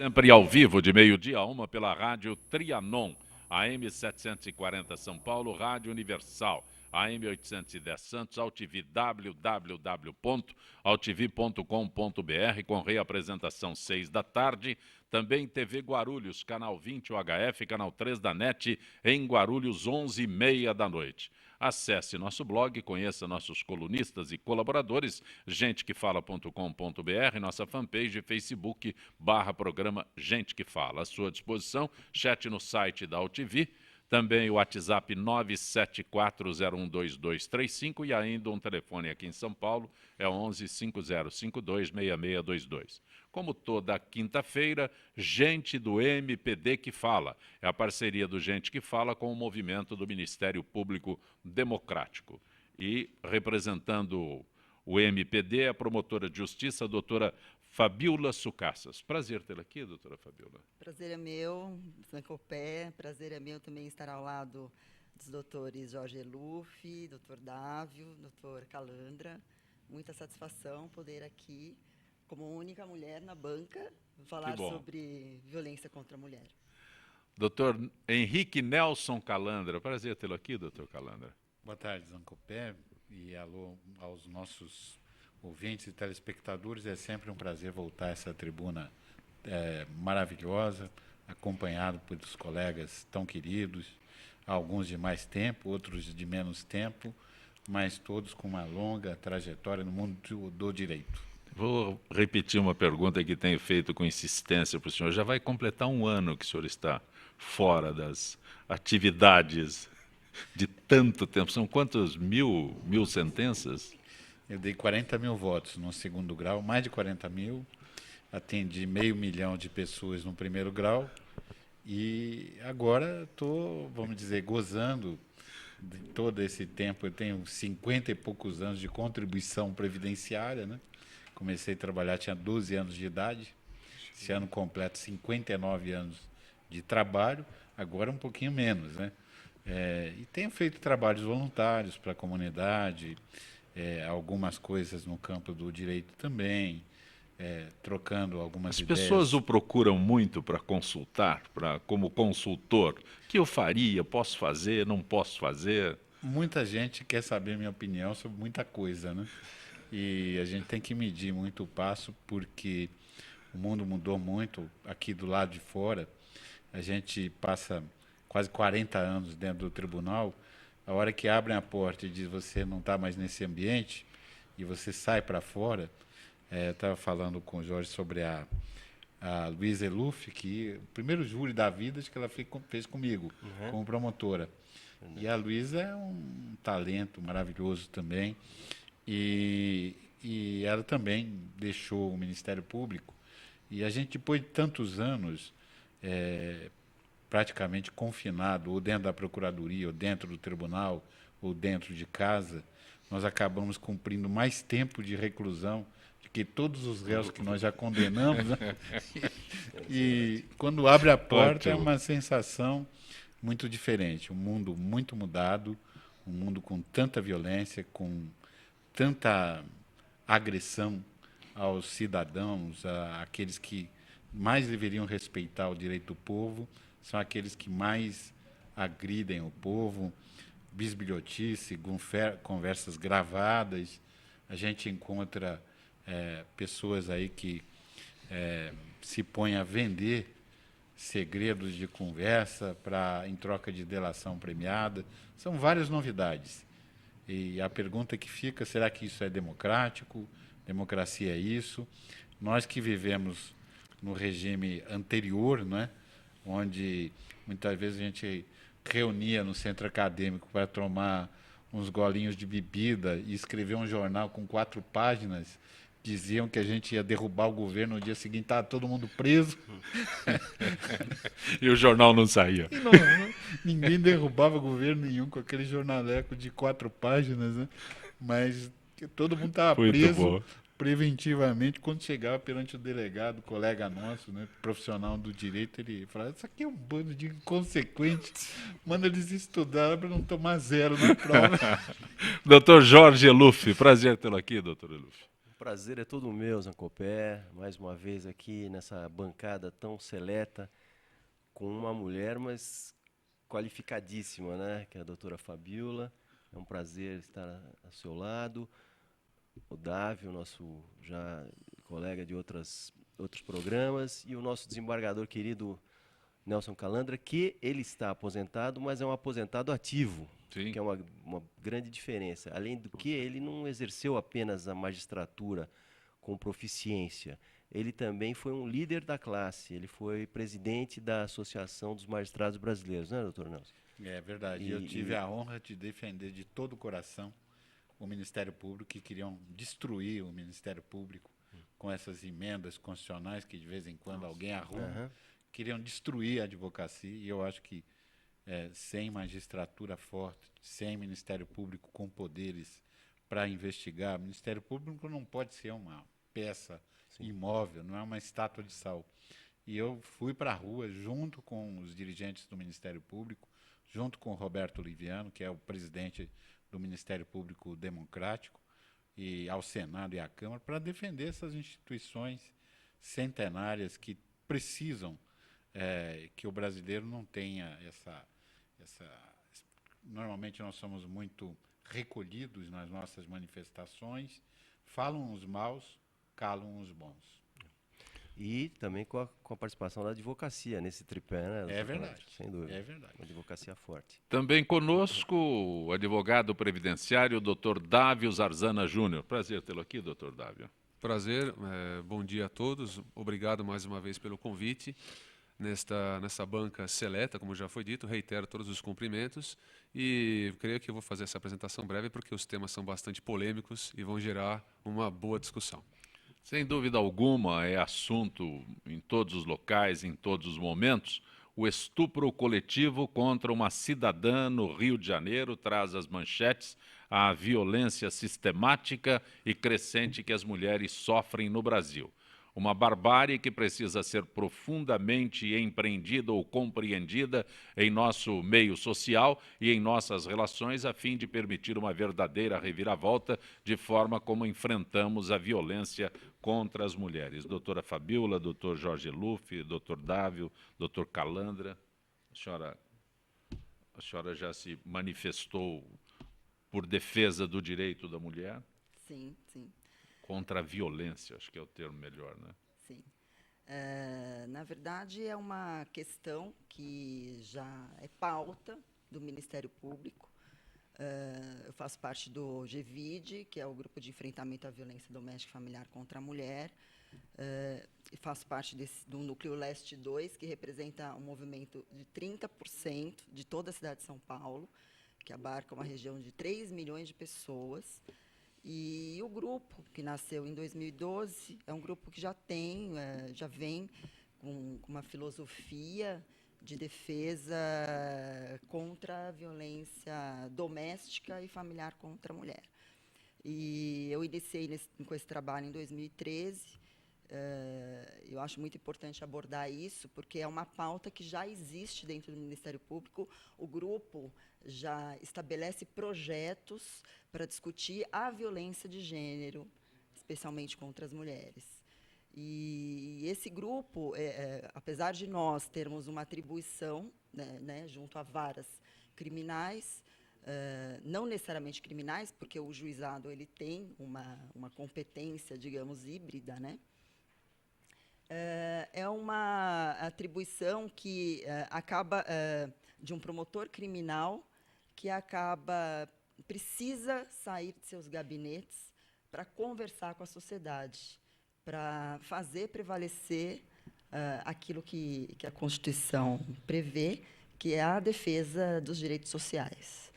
Sempre ao vivo, de meio-dia a 1, pela rádio Trianon, AM 740 São Paulo, Rádio Universal, AM 810 Santos, AltV, www.altv.com.br, com reapresentação 6 da tarde. Também TV Guarulhos, canal 20 UHF, canal 3 da NET, em Guarulhos, 11h30 da noite. Acesse nosso blog, conheça nossos colunistas e colaboradores, gentequefala.com.br, nossa fanpage Facebook, /programa Gente que Fala. À sua disposição, chat no site da AltV, também o WhatsApp 974012235 e ainda um telefone aqui em São Paulo, é 1150526622. Como toda quinta-feira, Gente do MPD que Fala. É a parceria do Gente que Fala com o movimento do Ministério Público Democrático. E representando o MPD é a promotora de justiça, a doutora Fabíola Sucassas. Prazer tê-la aqui, doutora Fabíola. Prazer é meu, Zancopé. Prazer é meu também estar ao lado dos doutores Jorge Eluf, doutor Dávio, doutor Calandra. Muita satisfação poder aqui, como única mulher na banca, falar sobre violência contra a mulher. Doutor Henrique Nelson Calandra. Prazer tê-lo aqui, doutor Calandra. Boa tarde, Zancopé, e alô aos nossos ouvintes e telespectadores. É sempre um prazer voltar a essa tribuna maravilhosa, acompanhado pelos colegas tão queridos, alguns de mais tempo, outros de menos tempo, mas todos com uma longa trajetória no mundo do direito. Vou repetir uma pergunta que tenho feito com insistência para o senhor. Já vai completar um ano que o senhor está fora das atividades de tanto tempo. São quantos mil sentenças? Eu dei 40 mil votos no segundo grau, mais de 40 mil. Atendi 500 mil de pessoas no primeiro grau. E agora estou, vamos dizer, gozando de todo esse tempo. Eu tenho 50 e poucos anos de contribuição previdenciária, né? Comecei a trabalhar, tinha 12 anos de idade. Esse ano completo 59 anos de trabalho, agora um pouquinho menos, né? E tenho feito trabalhos voluntários para a comunidade, algumas coisas no campo do direito também, trocando algumas ideias. As pessoas o procuram muito para consultar, como consultor. O que eu faria? Posso fazer? Não posso fazer? Muita gente quer saber minha opinião sobre muita coisa, né? E a gente tem que medir muito o passo, porque o mundo mudou muito aqui do lado de fora. A gente passa quase 40 anos dentro do tribunal. A hora que abrem a porta e diz você não está mais nesse ambiente e você sai para fora. Eu estava falando com o Jorge sobre a Luísa Eluf, que o primeiro júri da vida que ela fez comigo, como promotora. E a Luísa é um talento maravilhoso também. E ela também deixou o Ministério Público. E a gente, depois de tantos anos, praticamente confinado, ou dentro da Procuradoria, ou dentro do tribunal, ou dentro de casa, nós acabamos cumprindo mais tempo de reclusão do que todos os réus que nós já condenamos, né? E quando abre a porta é uma sensação muito diferente. Um mundo muito mudado, um mundo com tanta violência, com tanta agressão aos cidadãos, àqueles que mais deveriam respeitar o direito do povo, são aqueles que mais agridem o povo, bisbilhotice, conversas gravadas. A gente encontra pessoas aí que se põem a vender segredos de conversa em troca de delação premiada. São várias novidades. E a pergunta que fica, será que isso é democrático? Democracia é isso? Nós que vivemos no regime anterior, né, onde muitas vezes a gente reunia no centro acadêmico para tomar uns golinhos de bebida e escrever um jornal com 4 páginas, diziam que a gente ia derrubar o governo, no dia seguinte estava todo mundo preso. E o jornal não saía. E ninguém derrubava governo nenhum com aquele jornaleco de 4 páginas, né? Mas todo mundo estava preso preventivamente. Quando chegava perante o delegado, colega nosso, né, profissional do direito, ele falava, isso aqui é um bando de inconsequentes, manda eles estudar para não tomar 0 na prova. Doutor Jorge Eluf, prazer tê-lo aqui, doutor Eluf. O prazer é todo meu, Zancopé, mais uma vez aqui nessa bancada tão seleta, com uma mulher, mas qualificadíssima, né? Que é a doutora Fabiola. É um prazer estar ao seu lado. O Dávio, nosso já colega de outros programas, e o nosso desembargador querido Nelson Calandra, que ele está aposentado, mas é um aposentado ativo, Sim. que é uma grande diferença. Além do que, ele não exerceu apenas a magistratura com proficiência, ele também foi um líder da classe, ele foi presidente da Associação dos Magistrados Brasileiros, não é, doutor Nelson? É verdade. Eu tive a honra de defender de todo o coração o Ministério Público, que queriam destruir o Ministério Público com essas emendas constitucionais que de vez em quando alguém arruma. Queriam destruir a advocacia, e eu acho que sem magistratura forte, sem Ministério Público com poderes para investigar, o Ministério Público não pode ser uma peça imóvel, não é uma estátua de sal. E eu fui para a rua junto com os dirigentes do Ministério Público, junto com o Roberto Liviano, que é o presidente do Ministério Público Democrático, e ao Senado e à Câmara, para defender essas instituições centenárias que precisam que o brasileiro não tenha essa... Normalmente nós somos muito recolhidos nas nossas manifestações, falam os maus, calam os bons. E também com a participação da advocacia nesse tripé, né? É verdade. Sem dúvida. É verdade. Uma advocacia forte. Também conosco o advogado previdenciário, Dr. Dávio Zarzana Júnior. Prazer tê-lo aqui, Dr. Dávio. Prazer, bom dia a todos. Obrigado mais uma vez pelo convite. Nessa banca seleta, como já foi dito, reitero todos os cumprimentos e creio que eu vou fazer essa apresentação breve porque os temas são bastante polêmicos e vão gerar uma boa discussão. Sem dúvida alguma, é assunto em todos os locais, em todos os momentos. O estupro coletivo contra uma cidadã no Rio de Janeiro traz as manchetes à violência sistemática e crescente que as mulheres sofrem no Brasil. Uma barbárie que precisa ser profundamente empreendida ou compreendida em nosso meio social e em nossas relações, a fim de permitir uma verdadeira reviravolta de forma como enfrentamos a violência contra as mulheres. Doutora Fabiola, doutor Jorge Luff, doutor Dávio, doutor Calandra, a senhora já se manifestou por defesa do direito da mulher? Sim, sim. Contra a violência, acho que é o termo melhor, né? Sim. Na verdade, é uma questão que já é pauta do Ministério Público. Eu faço parte do GVID, que é o Grupo de Enfrentamento à Violência Doméstica e Familiar contra a Mulher, e faço parte do Núcleo Leste 2, que representa um movimento de 30% de toda a cidade de São Paulo, que abarca uma região de 3 milhões de pessoas. E o grupo, que nasceu em 2012, é um grupo que já vem com uma filosofia de defesa contra a violência doméstica e familiar contra a mulher. E eu iniciei com esse trabalho em 2013. Eu acho muito importante abordar isso, porque é uma pauta que já existe dentro do Ministério Público. O grupo já estabelece projetos para discutir a violência de gênero, especialmente contra as mulheres. E esse grupo, apesar de nós termos uma atribuição, né, junto a varas criminais, não necessariamente criminais, porque o juizado ele tem uma competência, digamos, híbrida, né? É uma atribuição que acaba de um promotor criminal que precisa sair de seus gabinetes para conversar com a sociedade, para fazer prevalecer aquilo que a Constituição prevê, que é a defesa dos direitos sociais.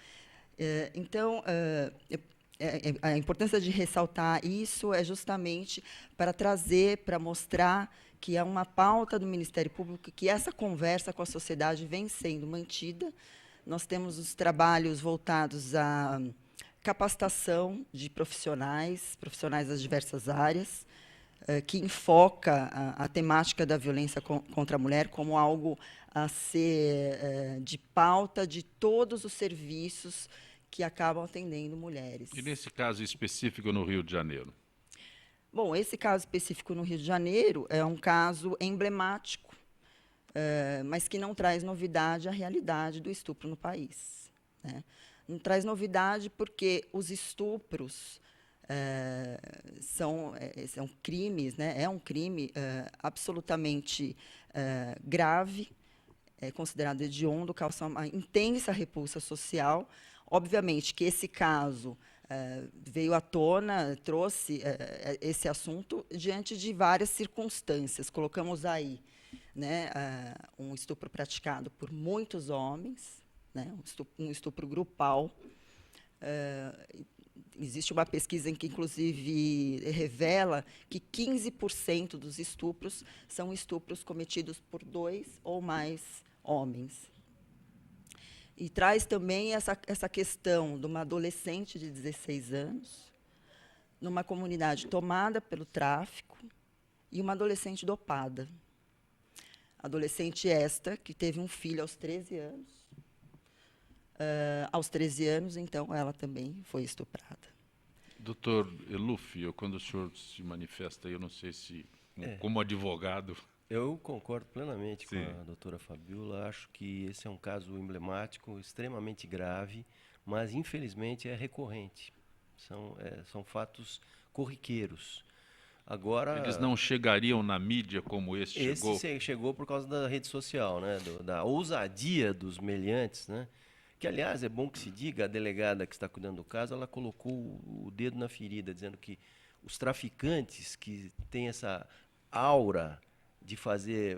Então, a importância de ressaltar isso é justamente para trazer, para mostrar que é uma pauta do Ministério Público, que essa conversa com a sociedade vem sendo mantida. Nós temos os trabalhos voltados à capacitação de profissionais das diversas áreas, que enfoca a temática da violência contra a mulher como algo a ser de pauta de todos os serviços que acabam atendendo mulheres. E nesse caso específico no Rio de Janeiro? Bom, esse caso específico no Rio de Janeiro é um caso emblemático, mas que não traz novidade à realidade do estupro no país, né? Não traz novidade porque os estupros são crimes, né? É um crime absolutamente grave, é considerado hediondo, causa uma intensa repulsa social. Obviamente que esse caso veio à tona, trouxe esse assunto diante de várias circunstâncias. Colocamos aí, né, um estupro praticado por muitos homens, né, um estupro grupal. Existe uma pesquisa em que, inclusive, revela que 15% dos estupros são estupros cometidos por 2 ou mais homens. E traz também essa questão de uma adolescente de 16 anos, numa comunidade tomada pelo tráfico, e uma adolescente dopada. Adolescente esta, que teve um filho aos 13 anos. Aos 13 anos, então, ela também foi estuprada. Doutor Eluf, quando o senhor se manifesta, eu não sei se, como advogado... Eu concordo plenamente Sim. com a doutora Fabiola. Acho que esse é um caso emblemático, extremamente grave, mas, infelizmente, é recorrente. São fatos corriqueiros. Agora, Eles não chegariam na mídia como esse chegou? Esse chegou por causa da rede social, né? Da ousadia dos meliantes, né? Que, aliás, é bom que se diga, a delegada que está cuidando do caso, ela colocou o dedo na ferida, dizendo que os traficantes que têm essa aura de fazer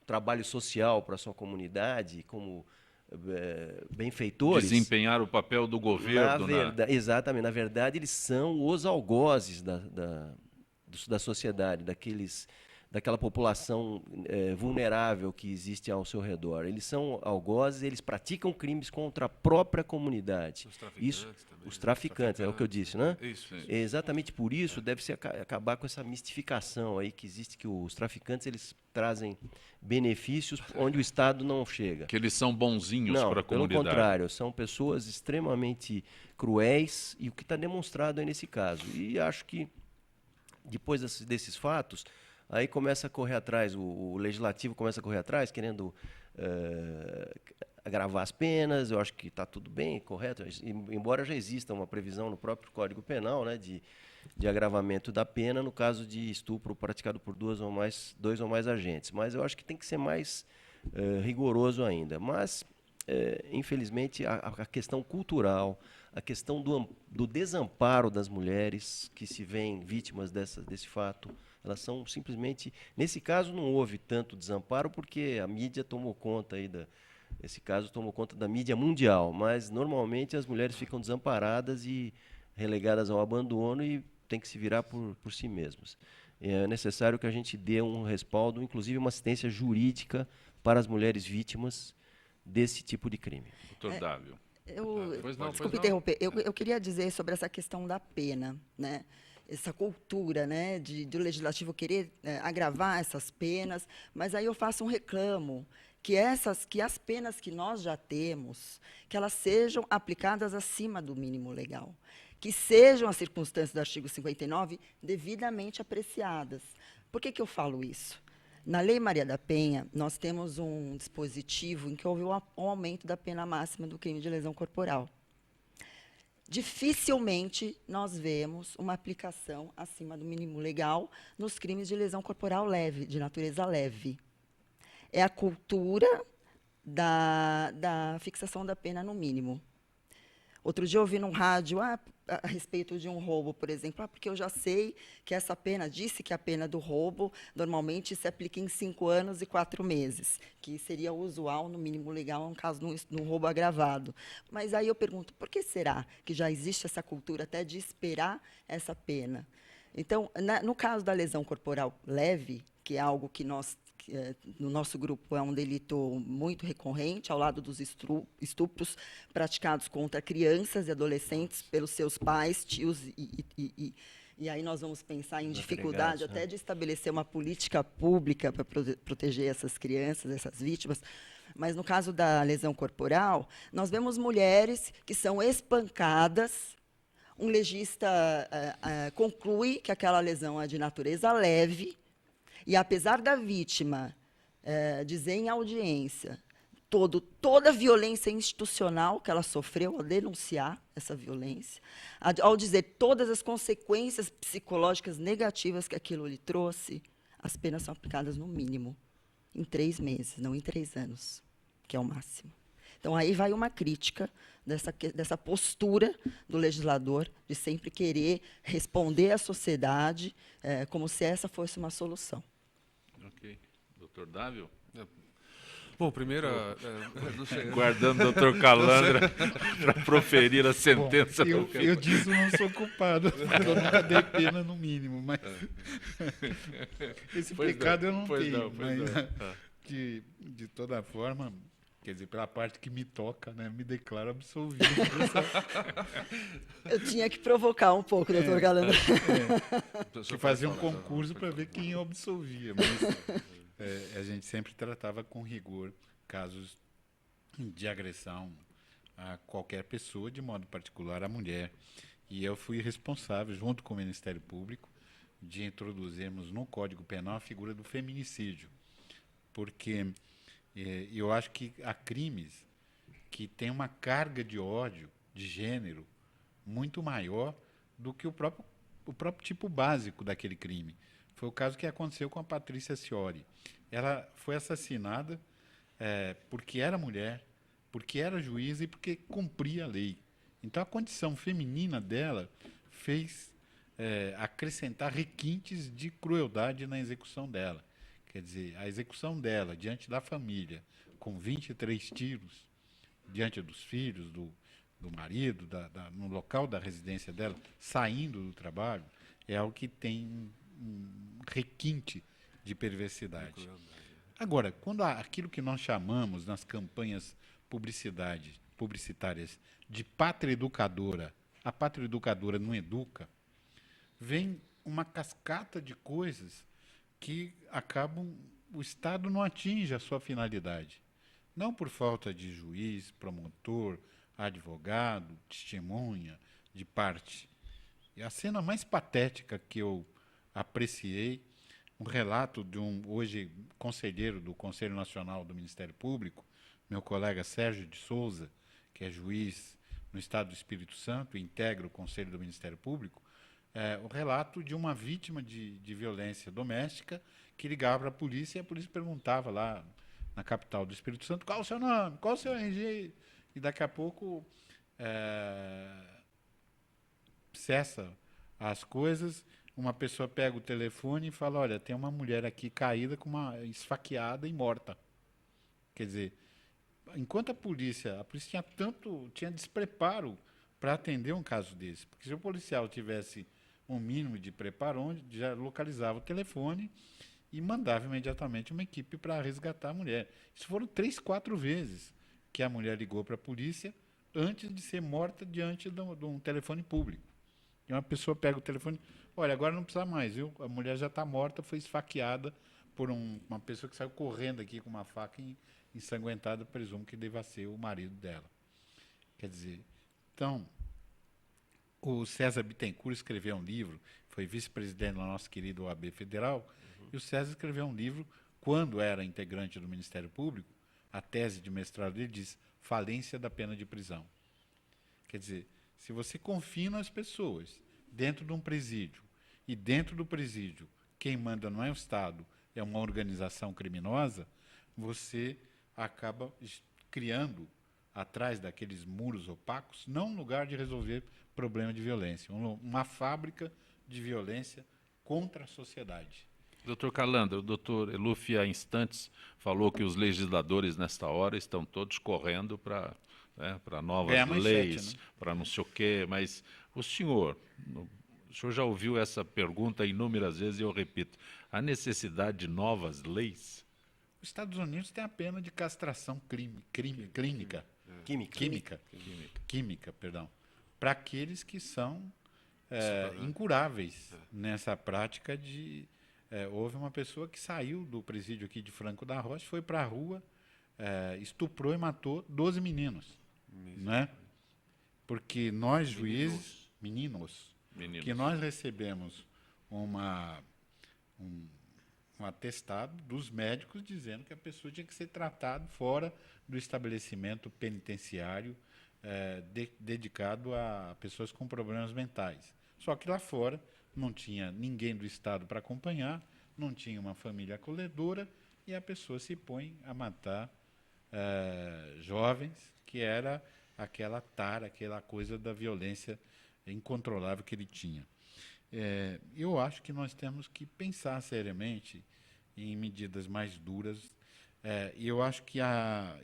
trabalho social para a sua comunidade, como benfeitores... Desempenhar o papel do governo. Exatamente. Na verdade, eles são os algozes da sociedade, daquela população vulnerável que existe ao seu redor. Eles são algozes, eles praticam crimes contra a própria comunidade. Os traficantes também. Os traficantes, é o que eu disse, né? Isso. Exatamente por isso deve-se acabar com essa mistificação aí que existe, que os traficantes eles trazem benefícios onde o Estado não chega. Que eles são bonzinhos para a comunidade. Pelo contrário, são pessoas extremamente cruéis, e o que está demonstrado aí nesse caso. E acho que, depois desses fatos, aí começa a correr atrás, o legislativo começa a correr atrás, querendo agravar as penas. Eu acho que está tudo bem, correto, embora já exista uma previsão no próprio Código Penal, né, de agravamento da pena no caso de estupro praticado por dois ou mais agentes. Mas eu acho que tem que ser mais rigoroso ainda. Mas, infelizmente, a questão cultural, a questão do desamparo das mulheres que se veem vítimas desse fato, elas são simplesmente... Nesse caso não houve tanto desamparo porque a mídia tomou conta aí esse caso tomou conta da mídia mundial, mas normalmente as mulheres ficam desamparadas e relegadas ao abandono e têm que se virar por si mesmas. É necessário que a gente dê um respaldo, inclusive uma assistência jurídica para as mulheres vítimas desse tipo de crime. Doutor Dávio. Desculpe interromper. Eu queria dizer sobre essa questão da pena, né? Essa cultura, né, do legislativo querer agravar essas penas, mas aí eu faço um reclamo, que as penas que nós já temos, que elas sejam aplicadas acima do mínimo legal, que sejam as circunstâncias do artigo 59 devidamente apreciadas. Por que eu falo isso? Na Lei Maria da Penha, nós temos um dispositivo em que houve um aumento da pena máxima do crime de lesão corporal. Dificilmente nós vemos uma aplicação acima do mínimo legal nos crimes de lesão corporal leve, de natureza leve. É a cultura da fixação da pena no mínimo. Outro dia eu ouvi num rádio a respeito de um roubo, por exemplo, porque eu já sei que essa pena, disse que a pena do roubo normalmente se aplica em 5 anos e 4 meses, que seria o usual no mínimo legal, no caso de um roubo agravado. Mas aí eu pergunto, por que será que já existe essa cultura até de esperar essa pena? Então, no caso da lesão corporal leve, que é algo que no nosso grupo é um delito muito recorrente, ao lado dos estupros praticados contra crianças e adolescentes pelos seus pais, tios, e aí nós vamos pensar em dificuldade até de estabelecer uma política pública para proteger essas crianças, essas vítimas. Mas, no caso da lesão corporal, nós vemos mulheres que são espancadas um legista conclui que aquela lesão é de natureza leve e, apesar da vítima dizer em audiência toda a violência institucional que ela sofreu ao denunciar essa violência, ao dizer todas as consequências psicológicas negativas que aquilo lhe trouxe, as penas são aplicadas no mínimo em 3 meses, não em 3 anos, que é o máximo. Então, aí vai uma crítica dessa postura do legislador de sempre querer responder à sociedade como se essa fosse uma solução. Ok. Doutor Dávio? Bom, primeiro, não sei. Guardando o doutor Calandra para proferir a sentença. Bom, eu disso não sou culpado, eu nunca dei pena no mínimo, mas esse pecado eu não tenho. Mas, de toda forma, quer dizer, pela parte que me toca, né, me declaro absolvido. Eu tinha que provocar um pouco, doutor Calandra. Que fazer um concurso para ver quem eu absolvia, mas a gente sempre tratava com rigor casos de agressão a qualquer pessoa, de modo particular a mulher. E eu fui responsável, junto com o Ministério Público, de introduzirmos no Código Penal a figura do feminicídio, porque eu acho que há crimes que têm uma carga de ódio, de gênero, muito maior do que o próprio tipo básico daquele crime. Foi o caso que aconteceu com a Patrícia Ciori. Ela foi assassinada porque era mulher, porque era juíza e porque cumpria a lei. Então, a condição feminina dela fez acrescentar requintes de crueldade na execução dela. Quer dizer, a execução dela diante da família, com 23 tiros, diante dos filhos, do marido, no local da residência dela, saindo do trabalho, é algo que tem um requinte de perversidade. Agora, quando aquilo que nós chamamos nas campanhas publicitárias de pátria educadora, a pátria educadora não educa, vem uma cascata de coisas que acabam, o Estado não atinge a sua finalidade. Não por falta de juiz, promotor, advogado, testemunha, de parte. E a cena mais patética que eu apreciei, um relato de hoje conselheiro do Conselho Nacional do Ministério Público, meu colega Sérgio de Souza, que é juiz no Estado do Espírito Santo e integra o Conselho do Ministério Público, o relato de uma vítima de violência doméstica que ligava para a polícia e a polícia perguntava lá na capital do Espírito Santo qual o seu nome, qual o seu RG, e daqui a pouco cessa as coisas, uma pessoa pega o telefone e fala, olha, tem uma mulher aqui caída, esfaqueada e morta. Quer dizer, enquanto a polícia tinha despreparo para atender um caso desse, porque se o policial tivesse um mínimo de preparo, onde já localizava o telefone e mandava imediatamente uma equipe para resgatar a mulher. Isso foram 3, 4 vezes que a mulher ligou para a polícia antes de ser morta diante de um telefone público. E uma pessoa pega o telefone, olha, agora não precisa mais, viu? A mulher já está morta, foi esfaqueada por uma pessoa que saiu correndo aqui com uma faca ensanguentada, presumo que deva ser o marido dela. Quer dizer, então, o César Bittencourt escreveu um livro, foi vice-presidente do nosso querido OAB Federal, e o César escreveu um livro, quando era integrante do Ministério Público, a tese de mestrado dele diz falência da pena de prisão. Quer dizer, se você confina as pessoas dentro de um presídio, e dentro do presídio quem manda não é o Estado, é uma organização criminosa, você acaba criando, atrás daqueles muros opacos, não um lugar de resolver problema de violência, uma fábrica de violência contra a sociedade. Doutor Calandra, o doutor Eluf, há instantes, falou que os legisladores, nesta hora, estão todos correndo para novas leis, para não sei o quê, mas o senhor já ouviu essa pergunta inúmeras vezes e eu repito, há necessidade de novas leis? Os Estados Unidos têm a pena de castração clínica. Química, para aqueles que são incuráveis nessa prática de... houve uma pessoa que saiu do presídio aqui de Franco da Rocha, foi para a rua, estuprou e matou 12 meninos. Né? Porque nós, juízes, meninos, Meninos. que nós recebemos um atestado dos médicos dizendo que a pessoa tinha que ser tratada fora do estabelecimento penitenciário dedicado a pessoas com problemas mentais. Só que lá fora não tinha ninguém do Estado para acompanhar, não tinha uma família acolhedora e a pessoa se põe a matar jovens, que era aquela tara, aquela coisa da violência incontrolável que ele tinha. Eu acho que nós temos que pensar seriamente em medidas mais duras. E eu acho que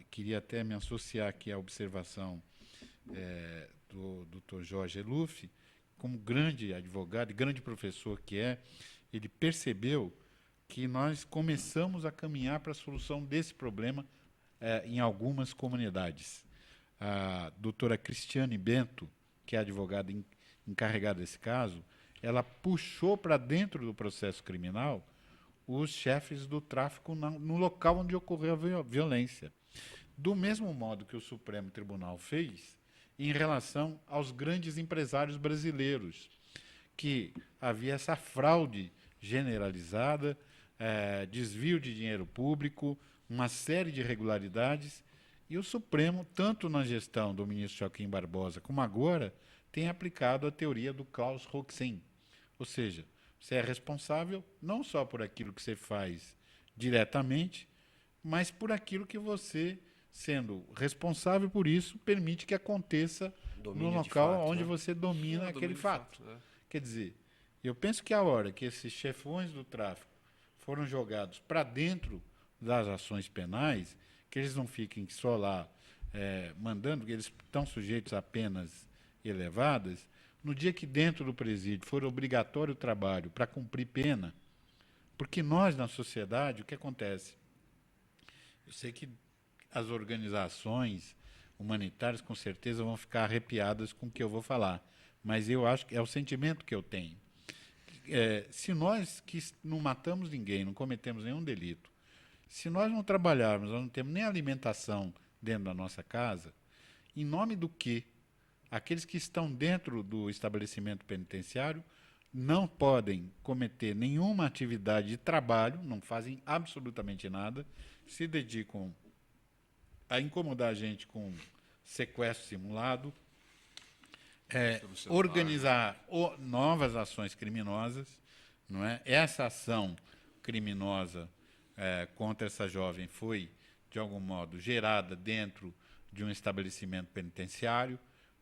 queria até me associar aqui à observação do Dr. Jorge Eluf, como grande advogado e grande professor que ele percebeu que nós começamos a caminhar para a solução desse problema em algumas comunidades. A doutora Cristiane Bento, que é a advogada encarregada desse caso, ela puxou para dentro do processo criminal os chefes do tráfico no local onde ocorreu a violência. Do mesmo modo que o Supremo Tribunal fez em relação aos grandes empresários brasileiros, que havia essa fraude generalizada, desvio de dinheiro público, uma série de irregularidades, e o Supremo, tanto na gestão do ministro Joaquim Barbosa como agora, tem aplicado a teoria do Klaus Roxin. Ou seja, você é responsável não só por aquilo que você faz diretamente, mas por aquilo que você, sendo responsável por isso, permite que aconteça no local onde você domina aquele fato. Quer dizer, eu penso que a hora que esses chefões do tráfico foram jogados para dentro das ações penais, que eles não fiquem só lá mandando, que eles estão sujeitos a penas elevadas, no dia que dentro do presídio for obrigatório o trabalho para cumprir pena, porque nós, na sociedade, o que acontece? Eu sei que as organizações humanitárias, com certeza, vão ficar arrepiadas com o que eu vou falar, mas eu acho que é o sentimento que eu tenho. Se nós que não matamos ninguém, não cometemos nenhum delito, se nós não trabalharmos, nós não temos nem alimentação dentro da nossa casa, em nome do quê? Aqueles que estão dentro do estabelecimento penitenciário não podem cometer nenhuma atividade de trabalho, não fazem absolutamente nada, se dedicam a incomodar a gente com sequestro simulado, organizar novas ações criminosas, não é? Essa ação criminosa contra essa jovem foi, de algum modo, gerada dentro de um estabelecimento penitenciário,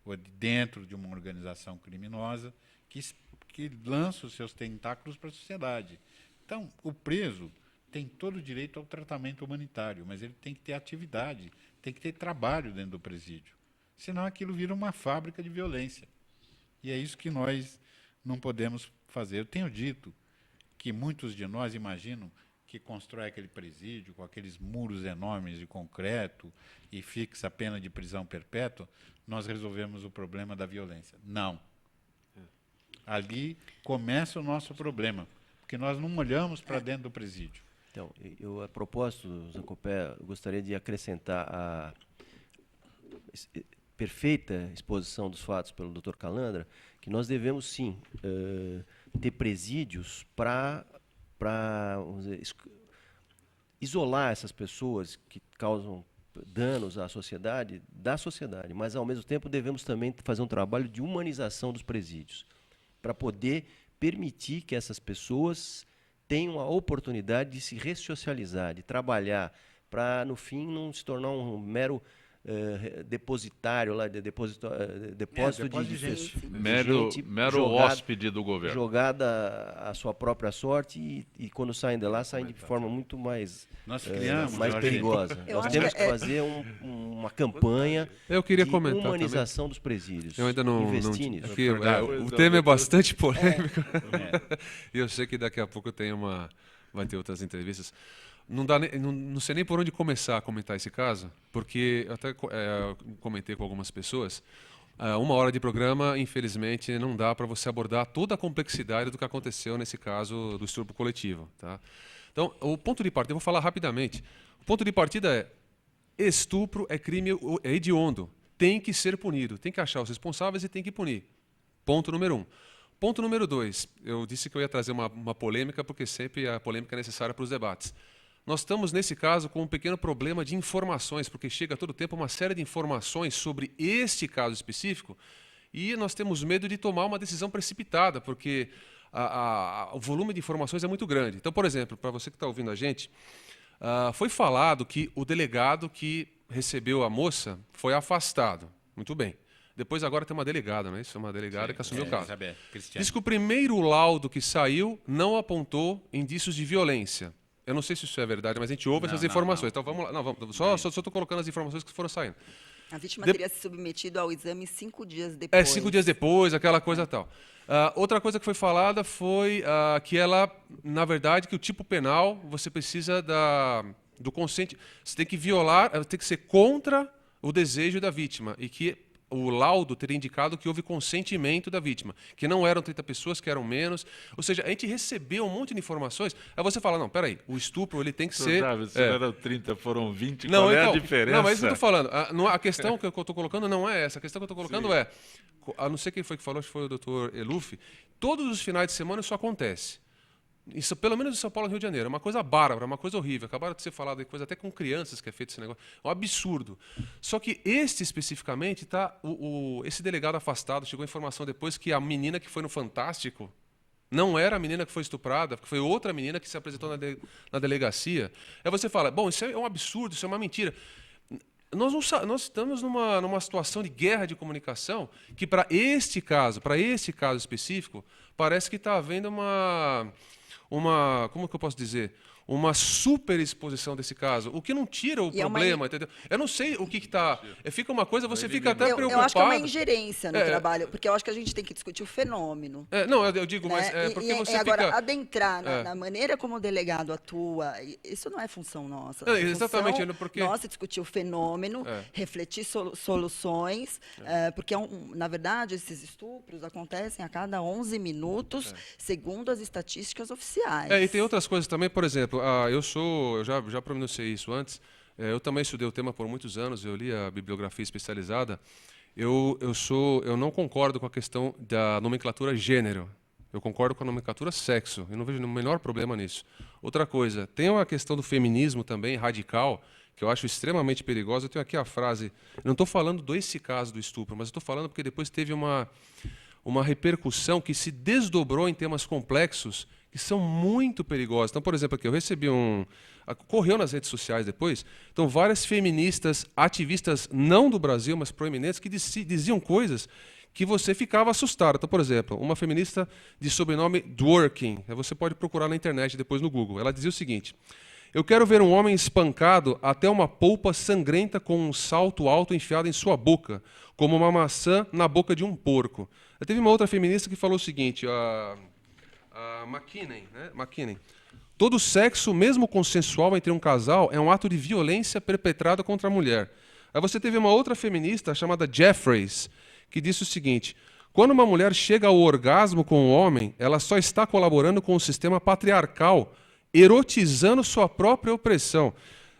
ou dentro de uma organização criminosa que lança os seus tentáculos para a sociedade. Então, o preso tem todo o direito ao tratamento humanitário, mas ele tem que ter atividade, tem que ter trabalho dentro do presídio. Senão aquilo vira uma fábrica de violência. E é isso que nós não podemos fazer. Eu tenho dito que muitos de nós imaginam que constrói aquele presídio com aqueles muros enormes de concreto e fixa a pena de prisão perpétua, nós resolvemos o problema da violência. Não. Ali começa o nosso problema, porque nós não olhamos para dentro do presídio. Então, eu, a propósito, Zancopé, gostaria de acrescentar a perfeita exposição dos fatos pelo Dr. Calandra, que nós devemos, sim, ter presídios para isolar essas pessoas que causam danos à sociedade, mas, ao mesmo tempo, devemos também fazer um trabalho de humanização dos presídios, para poder permitir que essas pessoas tenham a oportunidade de se ressocializar, de trabalhar, para, no fim, não se tornar um mero depositário, lá, depósito de gente. Mero hóspede do governo. Jogada à sua própria sorte e quando saem de lá, saem de forma muito mais, mais perigosa. Nós temos que fazer uma campanha de humanização dos presídios. Eu ainda não investir nisso. O tema é bastante polêmico. E eu sei que daqui a pouco vai ter outras entrevistas. Não sei nem por onde começar a comentar esse caso, porque eu até comentei com algumas pessoas, 1 hora de programa, infelizmente, não dá para você abordar toda a complexidade do que aconteceu nesse caso do estupro coletivo. Tá? Então, o ponto de partida, eu vou falar rapidamente, o ponto de partida é: estupro é crime, é hediondo, tem que ser punido, tem que achar os responsáveis e tem que punir. Ponto número 1. Ponto número 2, eu disse que eu ia trazer uma polêmica, porque sempre a polêmica é necessária para os debates. Nós estamos, nesse caso, com um pequeno problema de informações, porque chega a todo tempo uma série de informações sobre este caso específico, e nós temos medo de tomar uma decisão precipitada, porque o volume de informações é muito grande. Então, por exemplo, para você que está ouvindo a gente, foi falado que o delegado que recebeu a moça foi afastado. Muito bem. Depois agora tem uma delegada, não é isso? Uma delegada que assumiu o caso. Diz que o primeiro laudo que saiu não apontou indícios de violência. Eu não sei se isso é verdade, mas a gente ouve essas informações. Então vamos lá. Não, só estou colocando as informações que foram saindo. A vítima teria se submetido ao exame 5 dias depois. 5 dias depois, aquela coisa tal. Outra coisa que foi falada foi que ela, na verdade, que o tipo penal, você precisa do consente. Você tem que violar, tem que ser contra o desejo da vítima. E que o laudo teria indicado que houve consentimento da vítima, que não eram 30 pessoas, que eram menos. Ou seja, a gente recebeu um monte de informações. Aí você fala, não, peraí, o estupro ele tem que ser... Se eram 30, foram 20, qual é a diferença? Não, mas isso que eu estou falando. A questão que eu estou colocando não é essa. A questão que eu estou colocando é, a não sei quem foi que falou, acho que foi o doutor Eluf, todos os finais de semana isso acontece. Isso, pelo menos em São Paulo e Rio de Janeiro, é uma coisa bárbara, uma coisa horrível. Acabaram de ser falado de coisa até com crianças que é feito esse negócio. É um absurdo. Só que este especificamente, esse delegado afastado, chegou a informação depois que a menina que foi no Fantástico não era a menina que foi estuprada, porque foi outra menina que se apresentou na delegacia. Aí você fala, bom, isso é um absurdo, isso é uma mentira. Nós estamos numa situação de guerra de comunicação que, para este caso específico, parece que está havendo como que eu posso dizer? Uma superexposição desse caso, o que não tira o problema, entendeu? Eu não sei o que está... Fica uma coisa, você fica até preocupado. Eu acho que é uma ingerência no trabalho, porque eu acho que a gente tem que discutir o fenômeno. Não, eu digo, né? Mas porque você agora, fica... adentrar na maneira como o delegado atua, isso não é função nossa. Exatamente, porque... Nossa, discutir o fenômeno, refletir soluções, porque, na verdade, esses estupros acontecem a cada 11 minutos, segundo as estatísticas oficiais. E tem outras coisas também, por exemplo, eu já pronunciei isso antes, eu também estudei o tema por muitos anos, eu li a bibliografia especializada, eu não concordo com a questão da nomenclatura gênero, eu concordo com a nomenclatura sexo, eu não vejo o menor problema nisso. Outra coisa, tem uma questão do feminismo também, radical, que eu acho extremamente perigosa. Eu tenho aqui a frase, eu não estou falando desse caso do estupro, mas estou falando porque depois teve uma repercussão que se desdobrou em temas complexos que são muito perigosos. Então, por exemplo, aqui eu recebi correu nas redes sociais depois, então várias feministas, ativistas não do Brasil, mas proeminentes, que diziam coisas que você ficava assustado. Então, por exemplo, uma feminista de sobrenome Dworkin, você pode procurar na internet depois no Google, ela dizia o seguinte: eu quero ver um homem espancado até uma polpa sangrenta com um salto alto enfiado em sua boca, como uma maçã na boca de um porco. Teve uma outra feminista que falou o seguinte, a McKinney, né? McKinney. Todo sexo, mesmo consensual entre um casal, é um ato de violência perpetrado contra a mulher. Aí você teve uma outra feminista chamada Jeffreys, que disse o seguinte: quando uma mulher chega ao orgasmo com um homem, ela só está colaborando com o sistema patriarcal, erotizando sua própria opressão.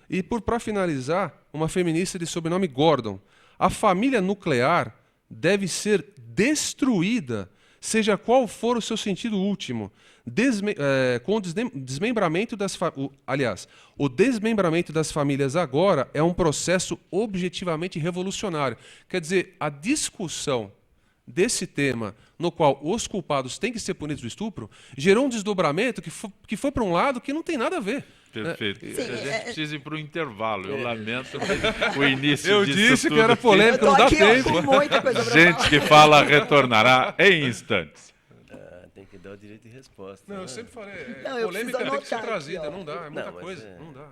E, para finalizar, uma feminista de sobrenome Gordon. A família nuclear deve ser destruída, seja qual for o seu sentido último, com o desmembramento o desmembramento das famílias agora é um processo objetivamente revolucionário. Quer dizer, a discussão desse tema, no qual os culpados têm que ser punidos do estupro, gerou um desdobramento que foi para um lado que não tem nada a ver. Perfeito. Sim, a gente precisa ir para o intervalo. Eu lamento o início eu disso disse tudo que era polêmica, não dá tempo. Gente que fala retornará em instantes. Tem que dar o direito de resposta. Não, eu sempre falei, polêmica tem que ser trazida, aqui, não dá, é muita coisa, não dá.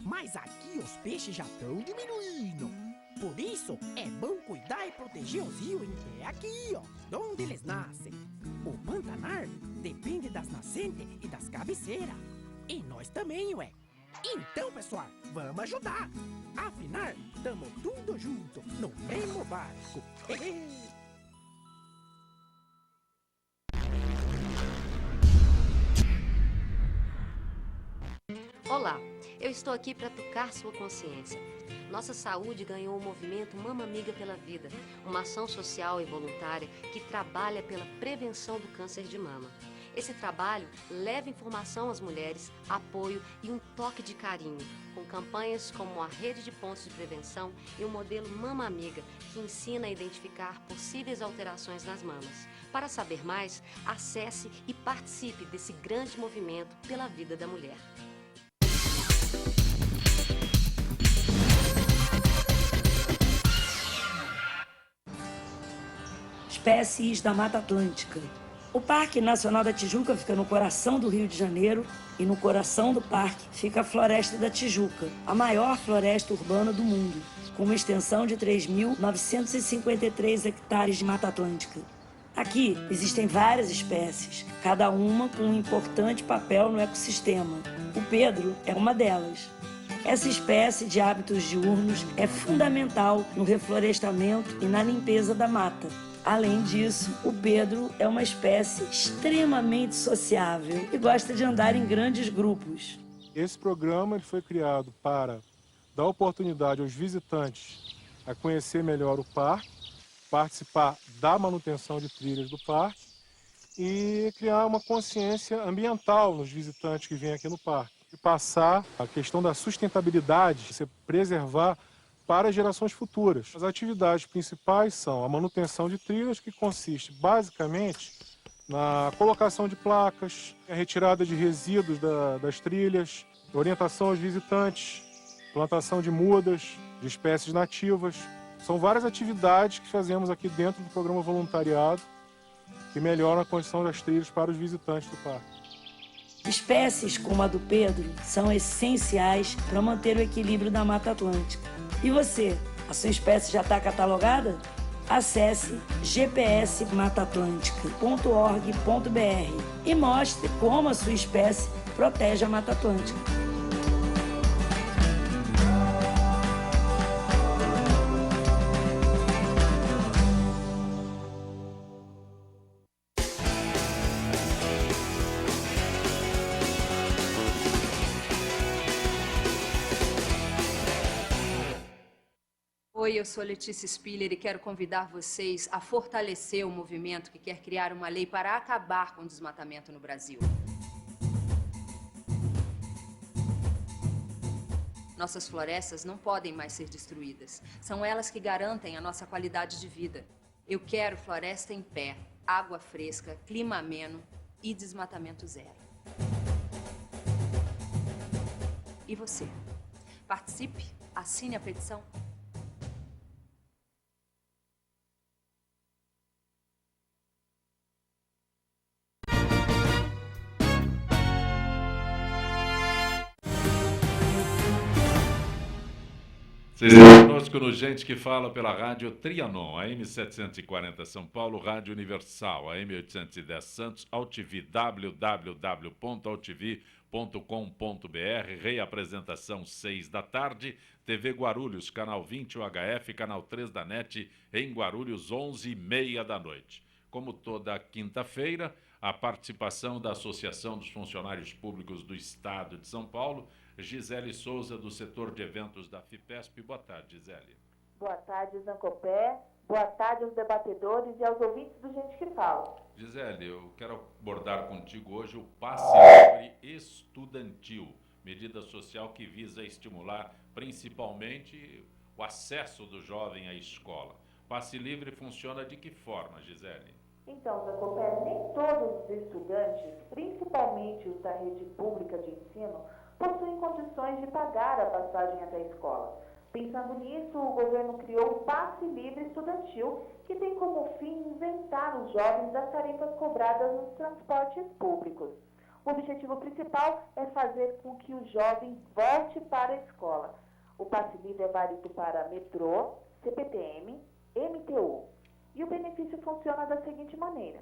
Mas aqui os peixes já estão diminuindo. Por isso, é bom cuidar e proteger os rios que é aqui, de onde eles nascem. O Pantanar depende das nascentes e das cabeceiras. E nós também, ué. Então, pessoal, vamos ajudar. Afinal, tamo tudo junto, no mesmo barco. Olá, eu estou aqui para tocar sua consciência. Nossa saúde ganhou o movimento Mama Amiga pela Vida, uma ação social e voluntária que trabalha pela prevenção do câncer de mama. Esse trabalho leva informação às mulheres, apoio e um toque de carinho, com campanhas como a Rede de Pontos de Prevenção e o modelo Mama Amiga, que ensina a identificar possíveis alterações nas mamas. Para saber mais, acesse e participe desse grande movimento pela vida da mulher. Espécies da Mata Atlântica. O Parque Nacional da Tijuca fica no coração do Rio de Janeiro e no coração do parque fica a Floresta da Tijuca, a maior floresta urbana do mundo, com uma extensão de 3.953 hectares de Mata Atlântica. Aqui existem várias espécies, cada uma com um importante papel no ecossistema. O Pedro é uma delas. Essa espécie de hábitos diurnos é fundamental no reflorestamento e na limpeza da mata. Além disso, o Pedro é uma espécie extremamente sociável e gosta de andar em grandes grupos. Esse programa ele foi criado para dar oportunidade aos visitantes a conhecer melhor o parque, participar da manutenção de trilhas do parque e criar uma consciência ambiental nos visitantes que vêm aqui no parque. E passar a questão da sustentabilidade, se preservar para as gerações futuras. As atividades principais são a manutenção de trilhas, que consiste basicamente na colocação de placas, a retirada de resíduos das trilhas, orientação aos visitantes, plantação de mudas, de espécies nativas. São várias atividades que fazemos aqui dentro do programa voluntariado que melhoram a condição das trilhas para os visitantes do parque. Espécies como a do Pedro são essenciais para manter o equilíbrio da Mata Atlântica. E você, a sua espécie já está catalogada? Acesse gpsmataatlântica.org.br e mostre como a sua espécie protege a Mata Atlântica. Oi, eu sou Letícia Spiller e quero convidar vocês a fortalecer o movimento que quer criar uma lei para acabar com o desmatamento no Brasil. Nossas florestas não podem mais ser destruídas. São elas que garantem a nossa qualidade de vida. Eu quero floresta em pé, água fresca, clima ameno e desmatamento zero. E você? Participe, assine a petição. Vocês estão conosco no Gente que Fala pela Rádio Trianon, AM 740 São Paulo, Rádio Universal, AM 810 Santos, AltV, www.altv.com.br, reapresentação 6 da tarde, TV Guarulhos, canal 20 UHF, canal 3 da NET, em Guarulhos, 11h30 da noite. Como toda quinta-feira, a participação da Associação dos Funcionários Públicos do Estado de São Paulo, Gisele Souza, do setor de eventos da FIPESP. Boa tarde, Gisele. Boa tarde, Zancopé. Boa tarde aos debatedores e aos ouvintes do Gente que Fala. Gisele, eu quero abordar contigo hoje o passe livre estudantil, medida social que visa estimular principalmente o acesso do jovem à escola. Passe livre funciona de que forma, Gisele? Então, Zancopé, nem todos os estudantes, principalmente os da rede pública de ensino, possuem condições de pagar a passagem até a escola. Pensando nisso, o governo criou o Passe Livre Estudantil, que tem como fim isentar os jovens das tarifas cobradas nos transportes públicos. O objetivo principal é fazer com que o jovem volte para a escola. O Passe Livre é válido para metrô, CPTM, MTU. E o benefício funciona da seguinte maneira.